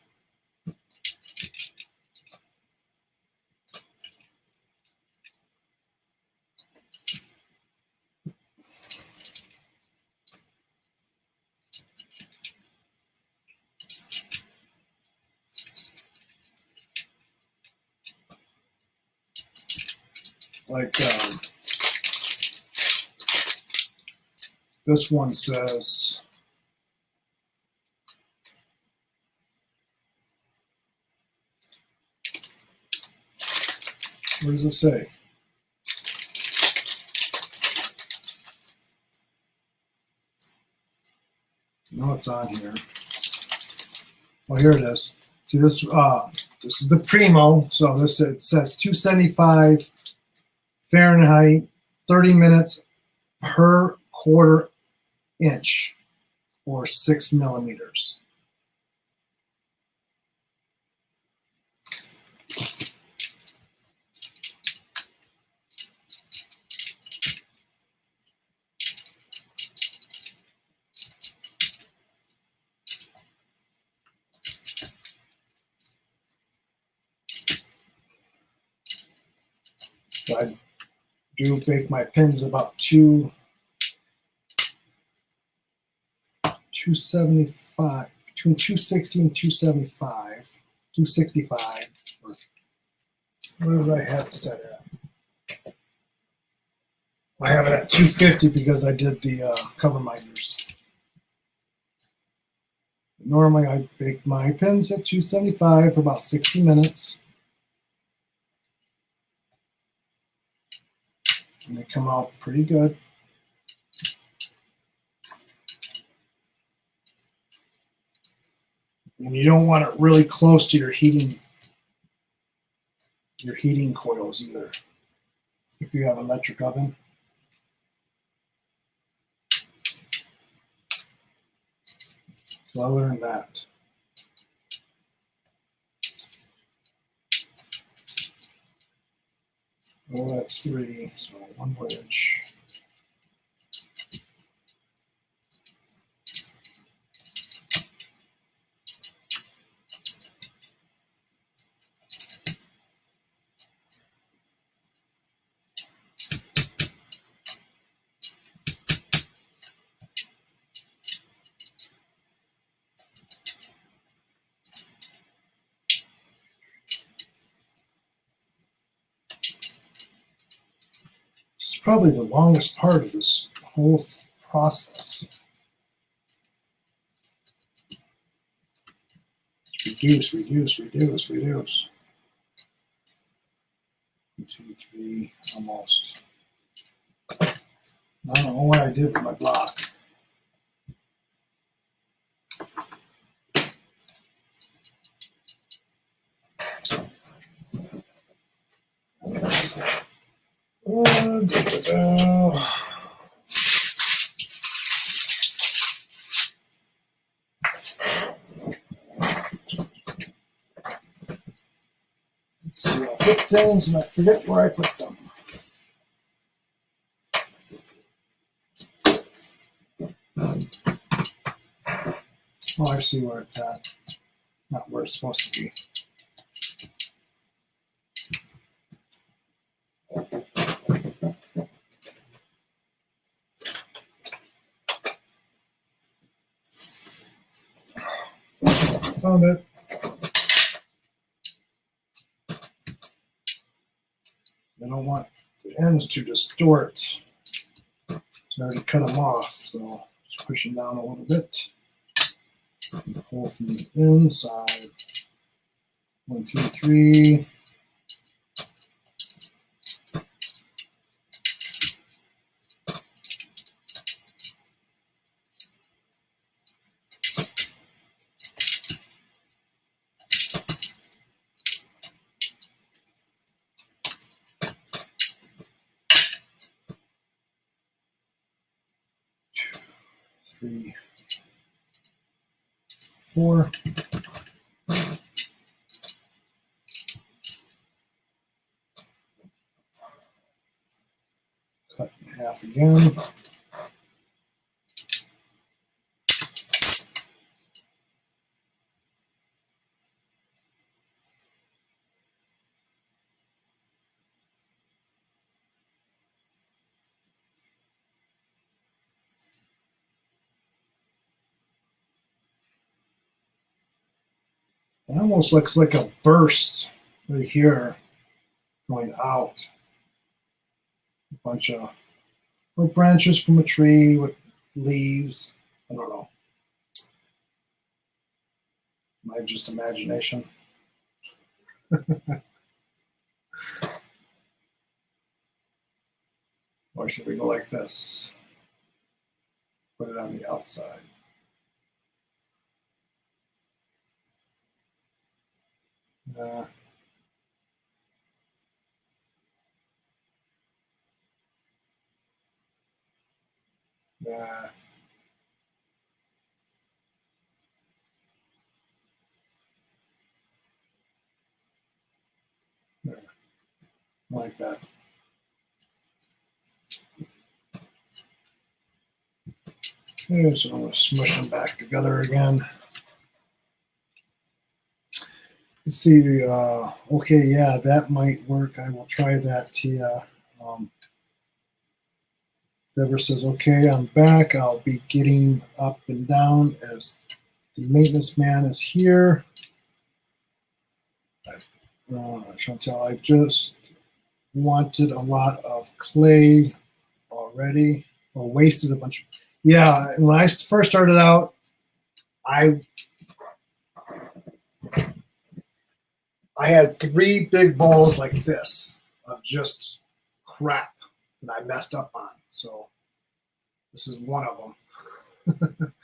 like this one says, what does it say? No, it's on here. Well, here it is. See this? This is the Primo. So this, it says 275 Fahrenheit, 30 minutes per quarter inch, or 6 millimeters. I do bake my pins about 275, between 260 and 275, 265, or what did I have it set at? I have it at 250 because I did the cover minders. Normally I bake my pins at 275 for about 60 minutes. And they come out pretty good. And you don't want it really close to your heating coils either. If you have an electric oven. So I learned that. Oh, that's 3, so 1 wedge. Probably the longest part of this whole process. Reduce, reduce, reduce, reduce. 1, 2, 3, almost. I don't know what I did with my block. See, I put things and I forget where I put them. Oh, I see where it's at. Not where it's supposed to be. Found it. I don't want the ends to distort. So I already cut them off. So just push them down a little bit. Pull from the inside. 1, 2, 3. Three, 4. Cut in half again. It almost looks like a burst right here going out. A bunch of like branches from a tree with leaves. I don't know. My just imagination. Or should we go like this? Put it on the outside. Yeah. There. Like that. Okay, so I'm going to smush them back together again. Let's see. Okay, yeah, that might work. I will try that, Tia. Deborah says, okay, I'm back. I'll be getting up and down as the maintenance man is here. Chantel, I just wanted a lot of clay already, or wasted a bunch of. Yeah, and when I first started out, I had 3 big bowls like this of just crap that I messed up on. So this is one of them.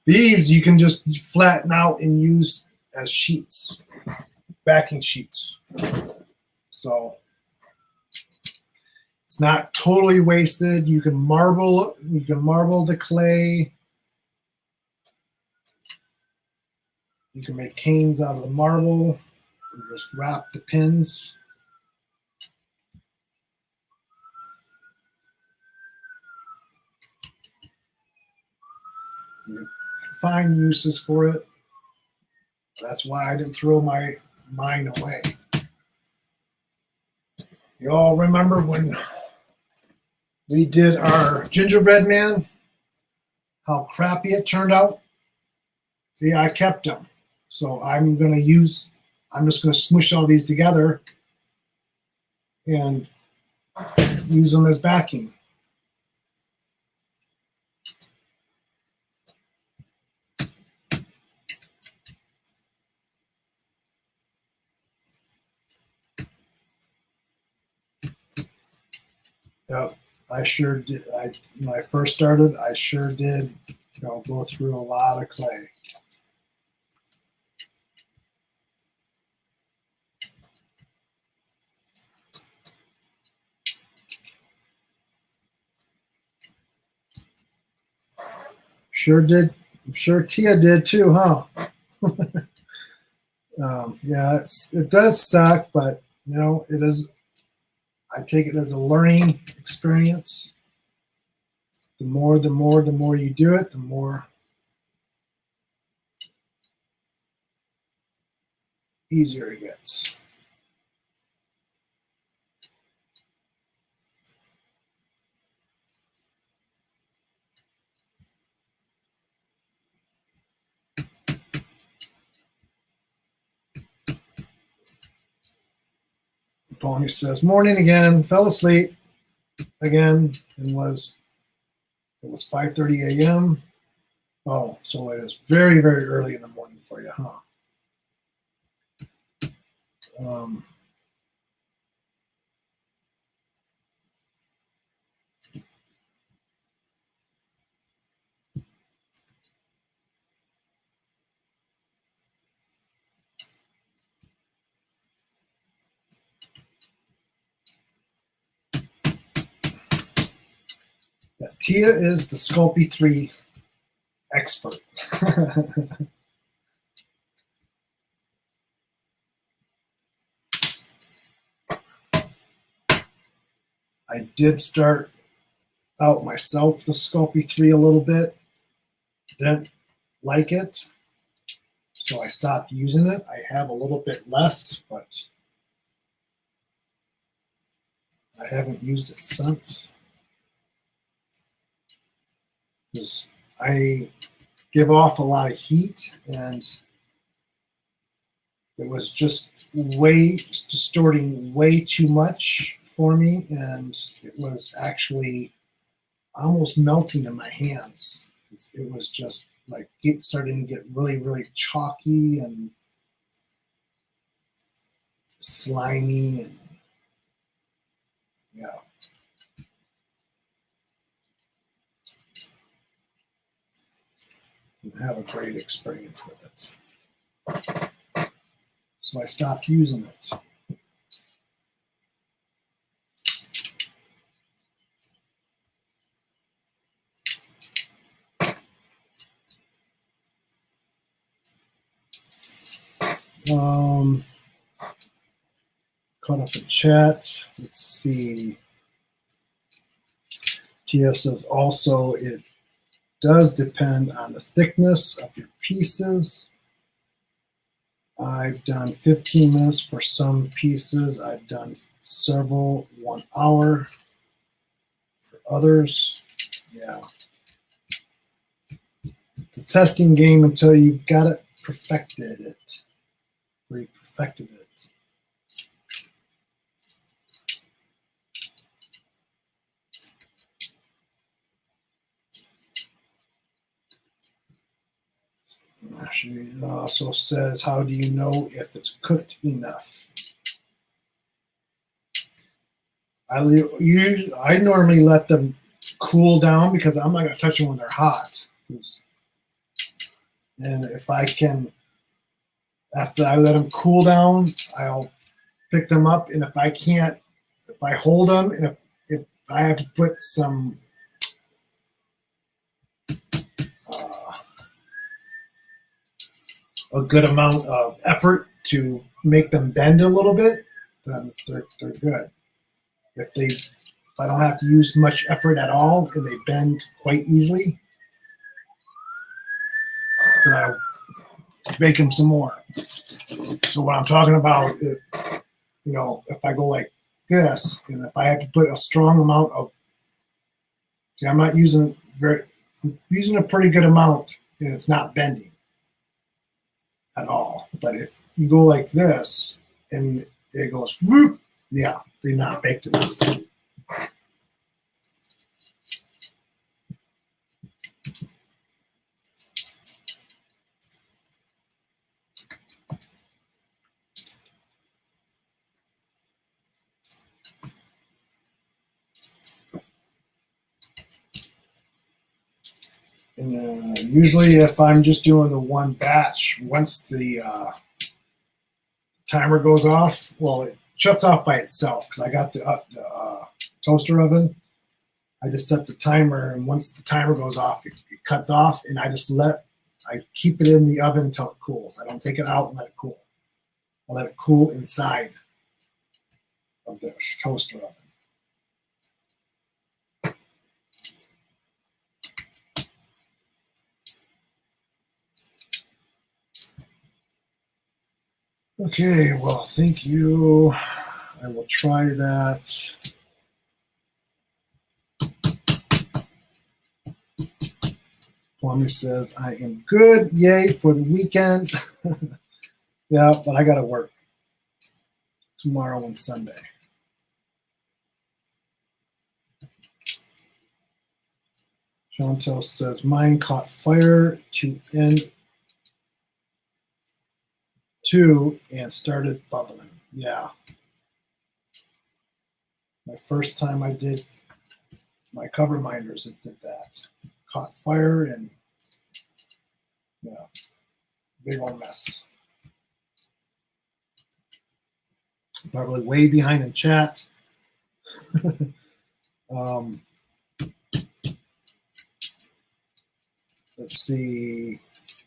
These you can just flatten out and use as sheets, backing sheets. So it's not totally wasted. You can marble the clay. You can make canes out of the marble. You just wrap the pins. You can find uses for it. That's why I didn't throw mine away. You all remember when we did our gingerbread man? How crappy it turned out? See, I kept them. So I'm just gonna smush all these together and use them as backing. Yep, I sure did. When I first started, I sure did, go through a lot of clay. Sure did. I'm sure Tia did too, huh? Yeah, it does suck, but it is. I take it as a learning experience. The more you do it, the more easier it gets. Pony says, morning again, fell asleep again, and it was 5:30 a.m. Oh, so it is very, very early in the morning for you, huh? Yeah, Tia is the Sculpey 3 expert. I did start out myself the Sculpey 3 a little bit. Didn't like it, so I stopped using it. I have a little bit left, but I haven't used it since. Because I give off a lot of heat, and it was just distorting way too much for me, and it was actually almost melting in my hands. It was just like starting to get really, really chalky and slimy, and yeah. Didn't have a great experience with it. So I stopped using it. Caught up in chat. Let's see. Tia says also it does depend on the thickness of your pieces. I've done 15 minutes for some pieces. I've done several 1 hour for others. Yeah. It's a testing game until you've got it perfected it. Or you perfected it. Actually, it also says, how do you know if it's cooked enough? I normally let them cool down because I'm not going to touch them when they're hot. And if I can, after I let them cool down, I'll pick them up. And if I can't, if I hold them, and if I have to put some a good amount of effort to make them bend a little bit, then they're good. If I don't have to use much effort at all and they bend quite easily, then I'll bake them some more. So what I'm talking about, if I go like this, and if I have to put a strong amount of, I'm using a pretty good amount, and it's not bending at all. But if you go like this and it goes, whoop, yeah, they're not baked enough. And usually if I'm just doing the one batch, once the timer goes off, well, it shuts off by itself because I got the toaster oven. I just set the timer, and once the timer goes off, it cuts off, and I keep it in the oven until it cools. I don't take it out and let it cool. I let it cool inside of the toaster oven. Okay, well, thank you. I will try that. Plummy says, I am good. Yay for the weekend. Yeah, but I got to work tomorrow and Sunday. Chantel says, mine caught fire to end two and started bubbling. Yeah. My first time I did my cover minders, it did that. Caught fire and big old mess. Probably way behind in chat. Let's see.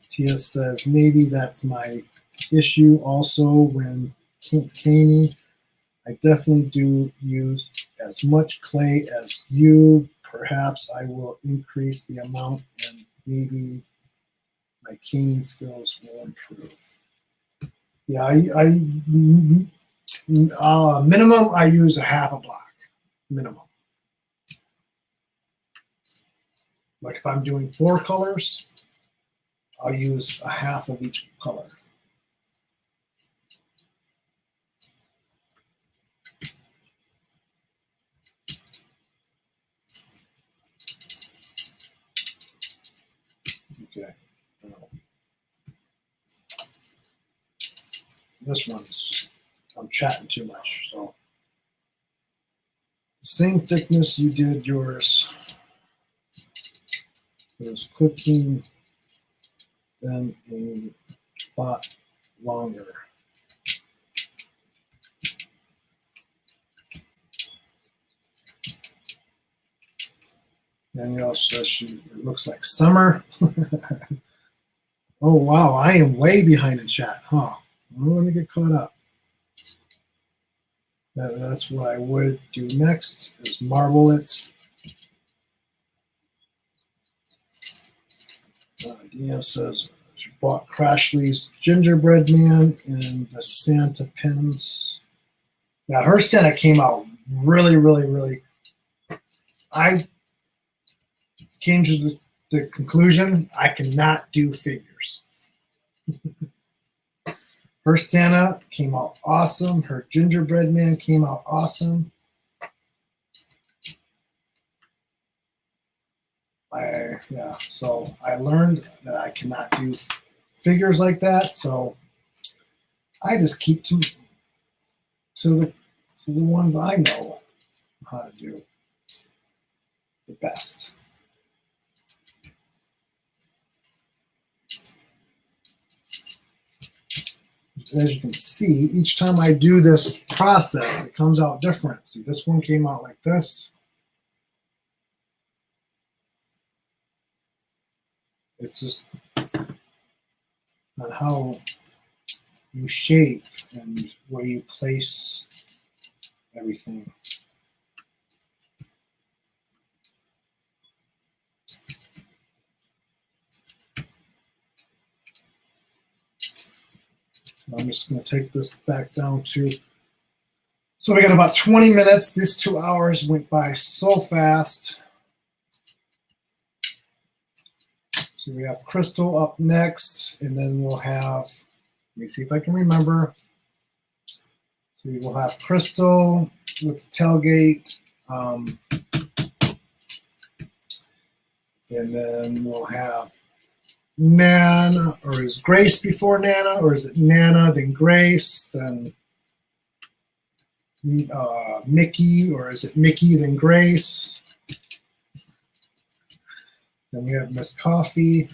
Tia says, maybe that's my issue also when caning. I definitely do use as much clay as you. Perhaps I will increase the amount and maybe my caning skills will improve. Yeah, I minimum I use a half a block, minimum. Like if I'm doing 4 colors, I'll use a half of each color. Okay. This one's, I'm chatting too much. So the same thickness you did yours. It was cooking then a lot longer. Danielle says it looks like summer. Oh, wow. I am way behind in chat, huh? Well, let me get caught up. That's what I would do next is marble it. Deanna says bought Crashly's gingerbread man and the Santa pins. Now her Santa came out really, really, really. I came to the conclusion I cannot do figures. Her Santa came out awesome. Her gingerbread man came out awesome. So I learned that I cannot do figures like that. So I just keep to the ones I know how to do the best. As you can see, each time I do this process, it comes out different. See, this one came out like this. It's just on how you shape and where you place everything. I'm just going to take this back down to, so we got about 20 minutes. These 2 hours went by so fast. So we have Crystal up next, and then we'll have, let me see if I can remember. So we'll have Crystal with the tailgate. And then we'll have Nana, or is Grace before Nana, or is it Nana, then Grace, then Mickey, or is it Mickey, then Grace? Then we have Miss Coffee,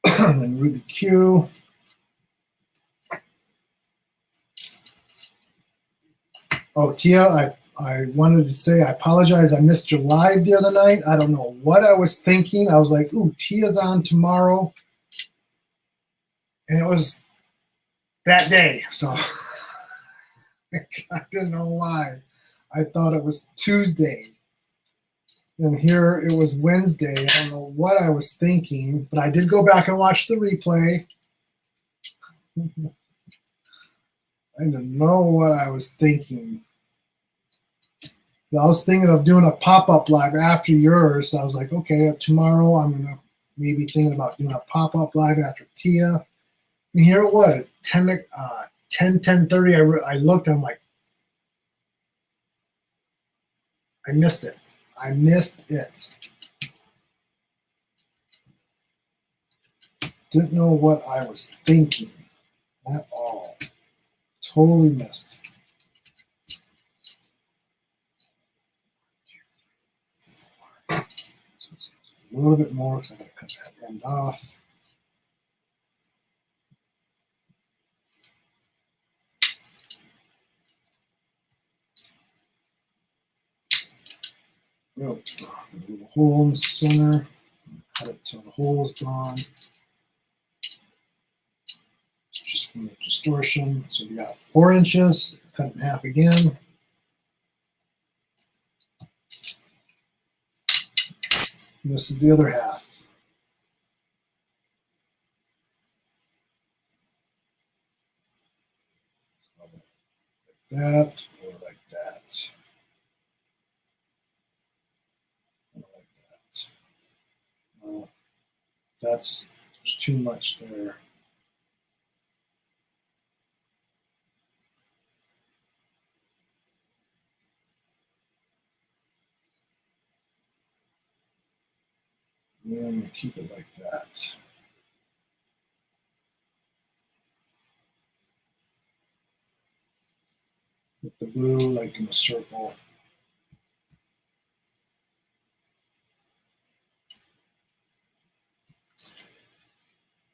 and Ruby Q. Oh, Tia, I wanted to say I apologize. I missed your live the other night. I don't know what I was thinking. I was like, ooh, Tia's on tomorrow. And it was that day. So I didn't know why. I thought it was Tuesday. And here it was Wednesday. I don't know what I was thinking, but I did go back and watch the replay. I didn't know what I was thinking. I was thinking of doing a pop-up live after yours. I was like, okay, tomorrow I'm going to maybe thinking about doing a pop-up live after Tia. And here it was, 10:30. I looked, I'm like, I missed it. I missed it. Didn't know what I was thinking at all. Totally missed. A little bit more because I got to cut that end off. Nope. A little hole in the center. Cut it till the hole is gone. Just from the distortion. So we got 4 inches. Cut it in half again. And this is the other half. Like that, or like that. Or like that. No, that's there's too much there. And keep it like that. With the blue like in a circle.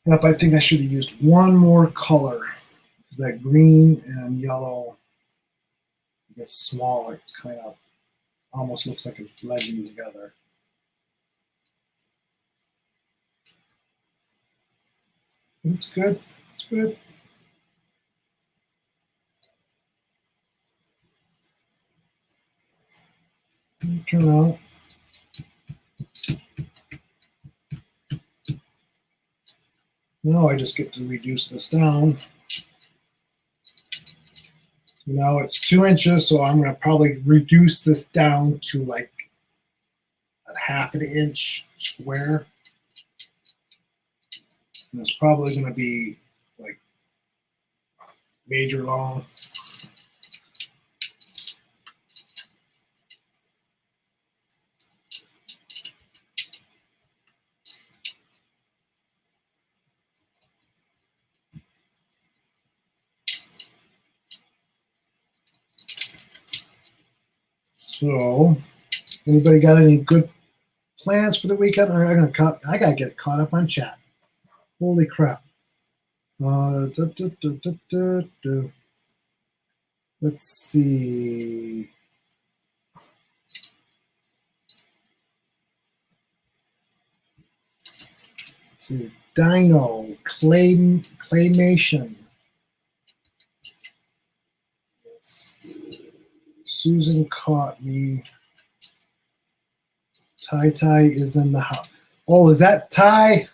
Yep, I think I should have used one more color because that green and yellow gets small. It kind of almost looks like it's blending together. It's good. It's good. Turn out. Now I just get to reduce this down. Now it's 2 inches, so I'm going to probably reduce this down to like a 1/2 inch square. And it's probably going to be like major long. So, anybody got any good plans for the weekend? I gotta get caught up on chat. Holy crap! Let's see. Dino claymation. Susan caught me. Ty is in the house. Oh, is that Ty?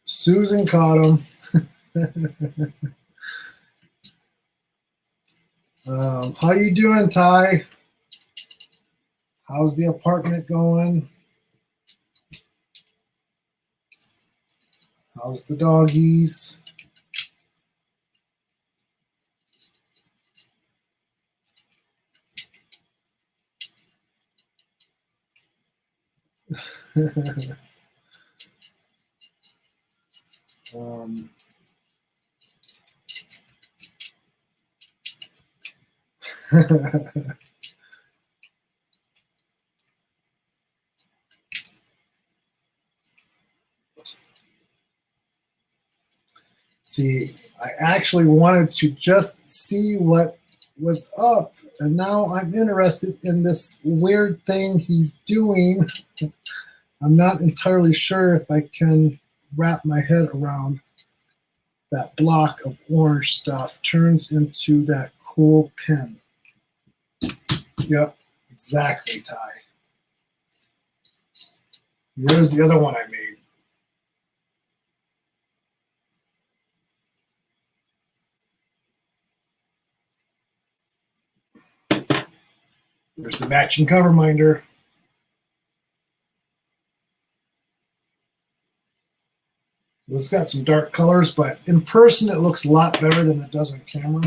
Susan caught him. How you doing, Ty? How's the apartment going? How's the doggies? See, I actually wanted to just see what was up, and now I'm interested in this weird thing he's doing. I'm not entirely sure if I can wrap my head around that block of orange stuff turns into that cool pen. Yep, exactly, Ty. There's the other one I made. There's the matching cover minder. It's got some dark colors, but in person it looks a lot better than it does on camera.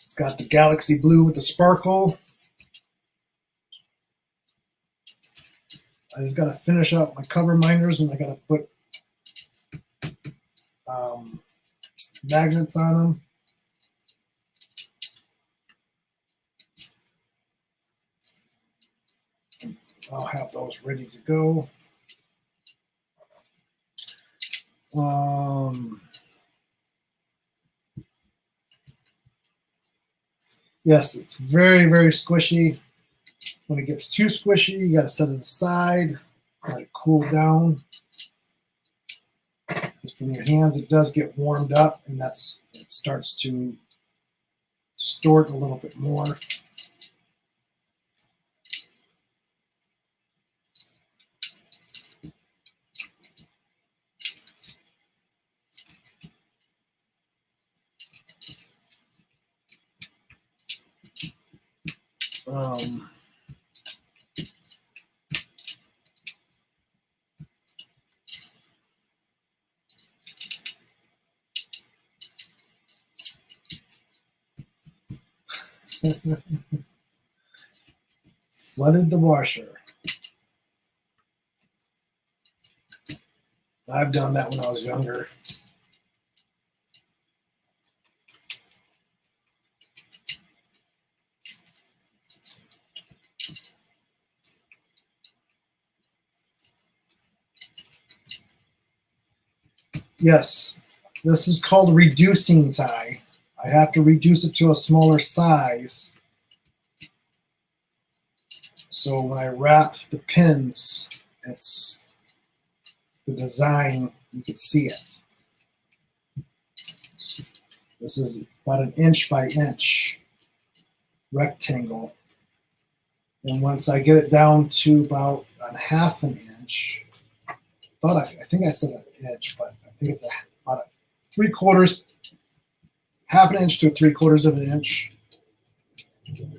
It's got the galaxy blue with the sparkle. I just got to finish up my cover minders, and I got to put magnets on them. I'll have those ready to go. Yes, it's very, very squishy. When it gets too squishy, you got to set it aside, let it cool down. Just from your hands, it does get warmed up, and it starts to distort a little bit more. Flooded the washer. I've done that when I was younger. Yes, this is called reducing tie. I have to reduce it to a smaller size. So when I wrap the pins, it's the design, you can see it. This is about an inch by inch rectangle. And once I get it down to about a half an inch, I think I said an inch, but I think it's about half an inch to 3/4 of an inch.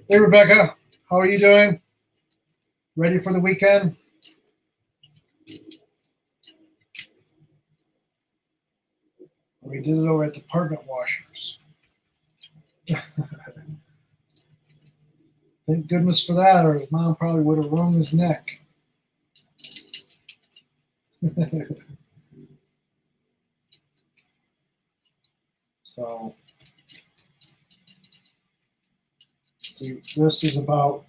Hey, Rebecca, how are you doing? Ready for the weekend? We did it over at Department Washers. Thank goodness for that, or his mom probably would have wrung his neck. So, see, this is about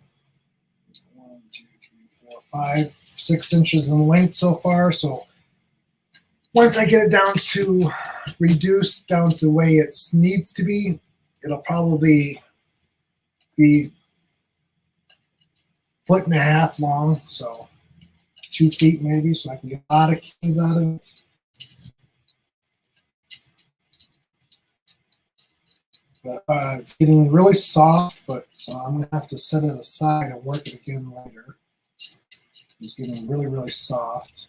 1, 2, 3, 4, 5, 6 inches in length so far. So, once I get it down to reduced down to the way it needs to be, it'll probably be 1.5 feet long, so 2 feet maybe, so I can get a lot of keys out of it. But it's getting really soft, but I'm going to have to set it aside and work it again later. It's getting really, really soft.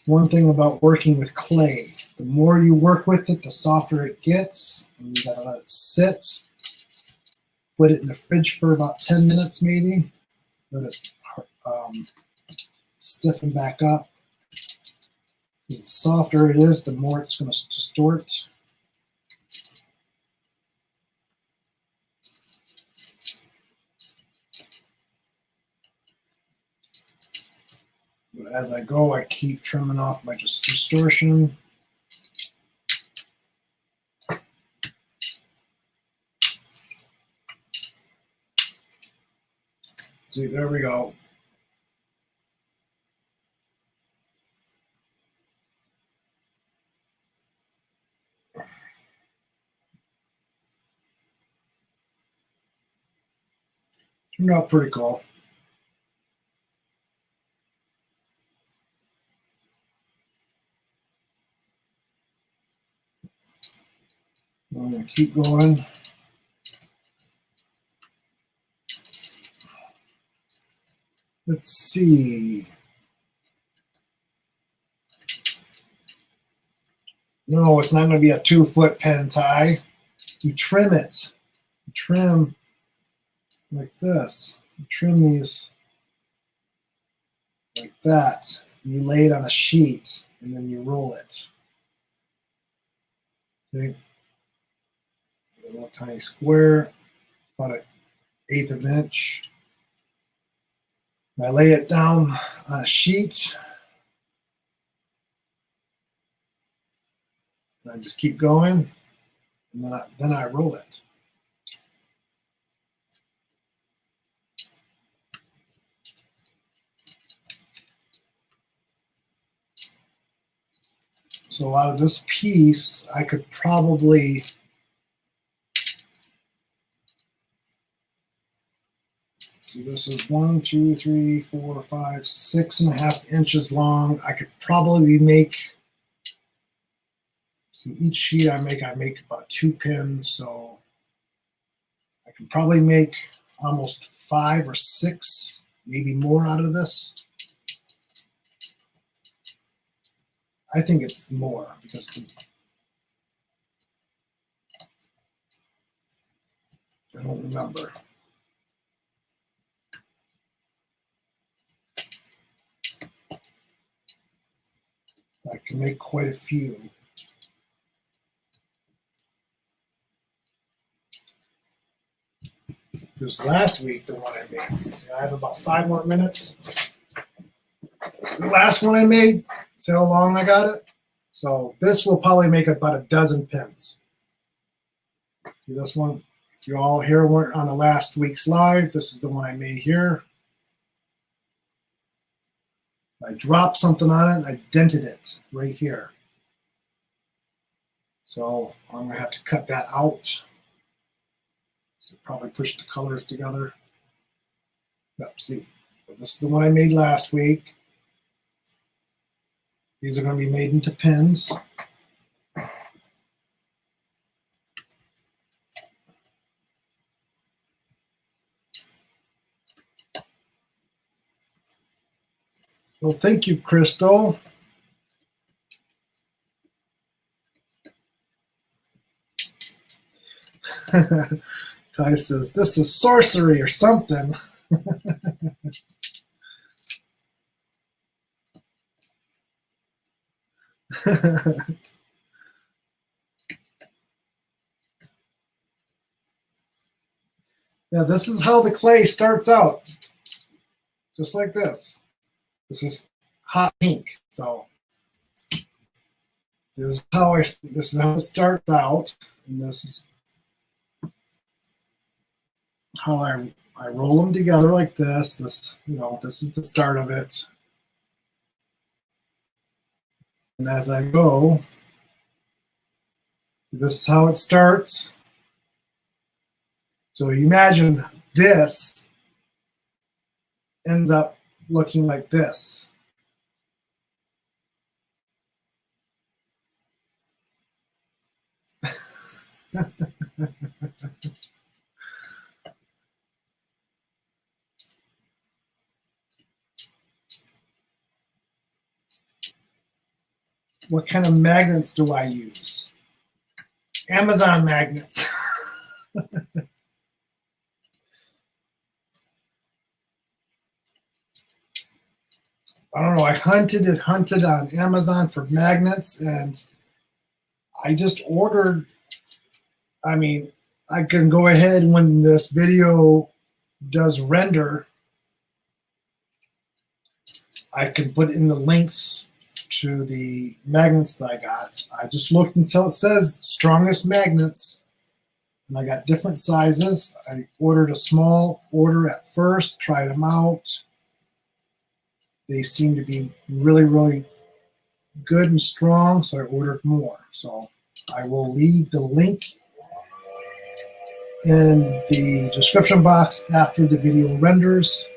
One thing about working with clay, the more you work with it, the softer it gets. And you got to let it sit. Put it in the fridge for about 10 minutes maybe. Let it stiffen back up. The softer it is, the more it's going to distort. But as I go, I keep trimming off my distortion. See, there we go. Turned out pretty cool. I'm going to keep going. Let's see. No, it's not going to be a 2-foot pen tie. You trim it. You trim like this. You trim these like that. You lay it on a sheet and then you roll it. Okay. A little tiny square, about 1/8 of an inch. I lay it down on a sheet. And I just keep going, and then I roll it. So out of this piece, I could probably this is 1, 2, 3, 4, 5, 6.5 inches long. I could probably make, so each sheet I make about 2 pins. So I can probably make almost 5 or 6, maybe more out of this. I think it's more because I don't remember. I can make quite a few. Because last week, the one I made, I have about 5 more minutes. The last one I made, see how long I got it? So this will probably make about 12 pins. See this one? If you all here weren't on the last week's live, this is the one I made here. I dropped something on it and I dented it right here. So I'm gonna have to cut that out. So probably push the colors together. Yep, see, this is the one I made last week. These are going to be made into pins. Well, thank you, Crystal. Ty says, this is sorcery or something. Yeah, this is how the clay starts out. Just like this. This is hot pink. So this is how it starts out. And this is how I roll them together like this. This is the start of it. And as I go, this is how it starts. So you imagine this ends up looking like this. What kind of magnets do I use? Amazon magnets. I don't know. I hunted on Amazon for magnets, and I just ordered. I mean, I can go ahead when this video does render. I can put in the links to the magnets that I got. I just looked until it says strongest magnets, and I got different sizes. I ordered a small order at first, tried them out. They seem to be really, really good and strong, so I ordered more. So I will leave the link in the description box after the video renders.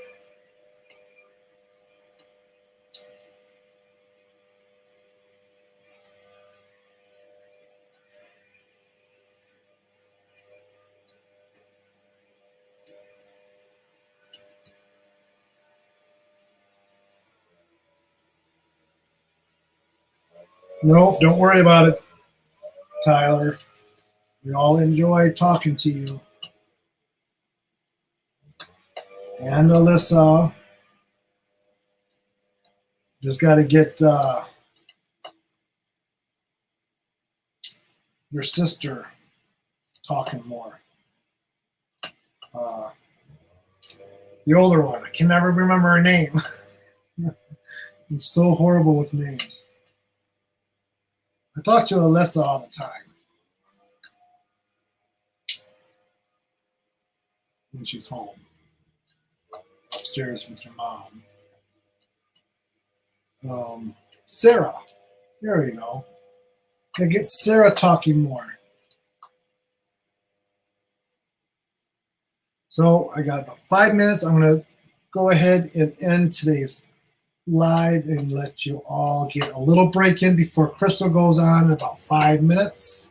Nope, don't worry about it, Tyler. We all enjoy talking to you. And Alyssa. Just got to get your sister talking more. The older one. I can never remember her name. I'm so horrible with names. I talk to Alyssa all the time. When she's home. Upstairs with your mom. Sarah. There we go. Okay, get Sarah talking more. So I got about 5 minutes. I'm going to go ahead and end today's live and let you all get a little break in before Crystal goes on in about 5 minutes.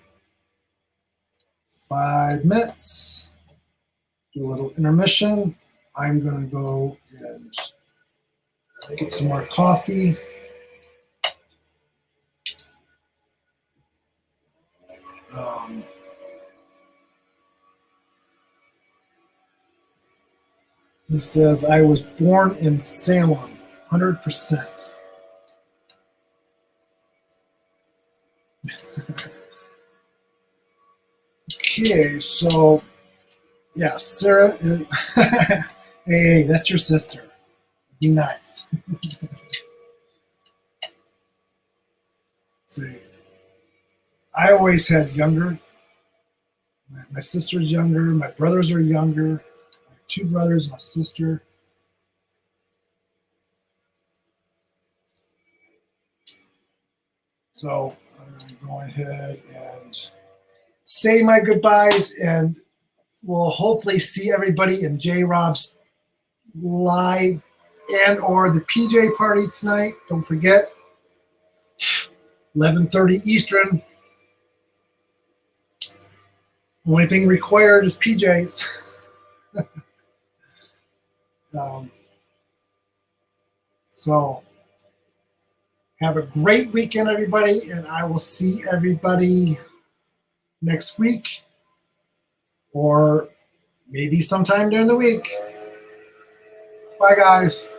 5 minutes. Do a little intermission. I'm going to go and get some more coffee. He says, I was born in Salem, 100%. Okay, so, yeah, Sarah is, hey, that's your sister. Be nice. See, I always had younger. My sister's younger. My brothers are younger. I have 2 brothers and a sister. So I'm going to go ahead and say my goodbyes, and we'll hopefully see everybody in J-Rob's live and or the PJ party tonight. Don't forget. 11:30 Eastern. Only thing required is PJs. So have a great weekend, everybody, and I will see everybody next week or maybe sometime during the week. Bye, guys.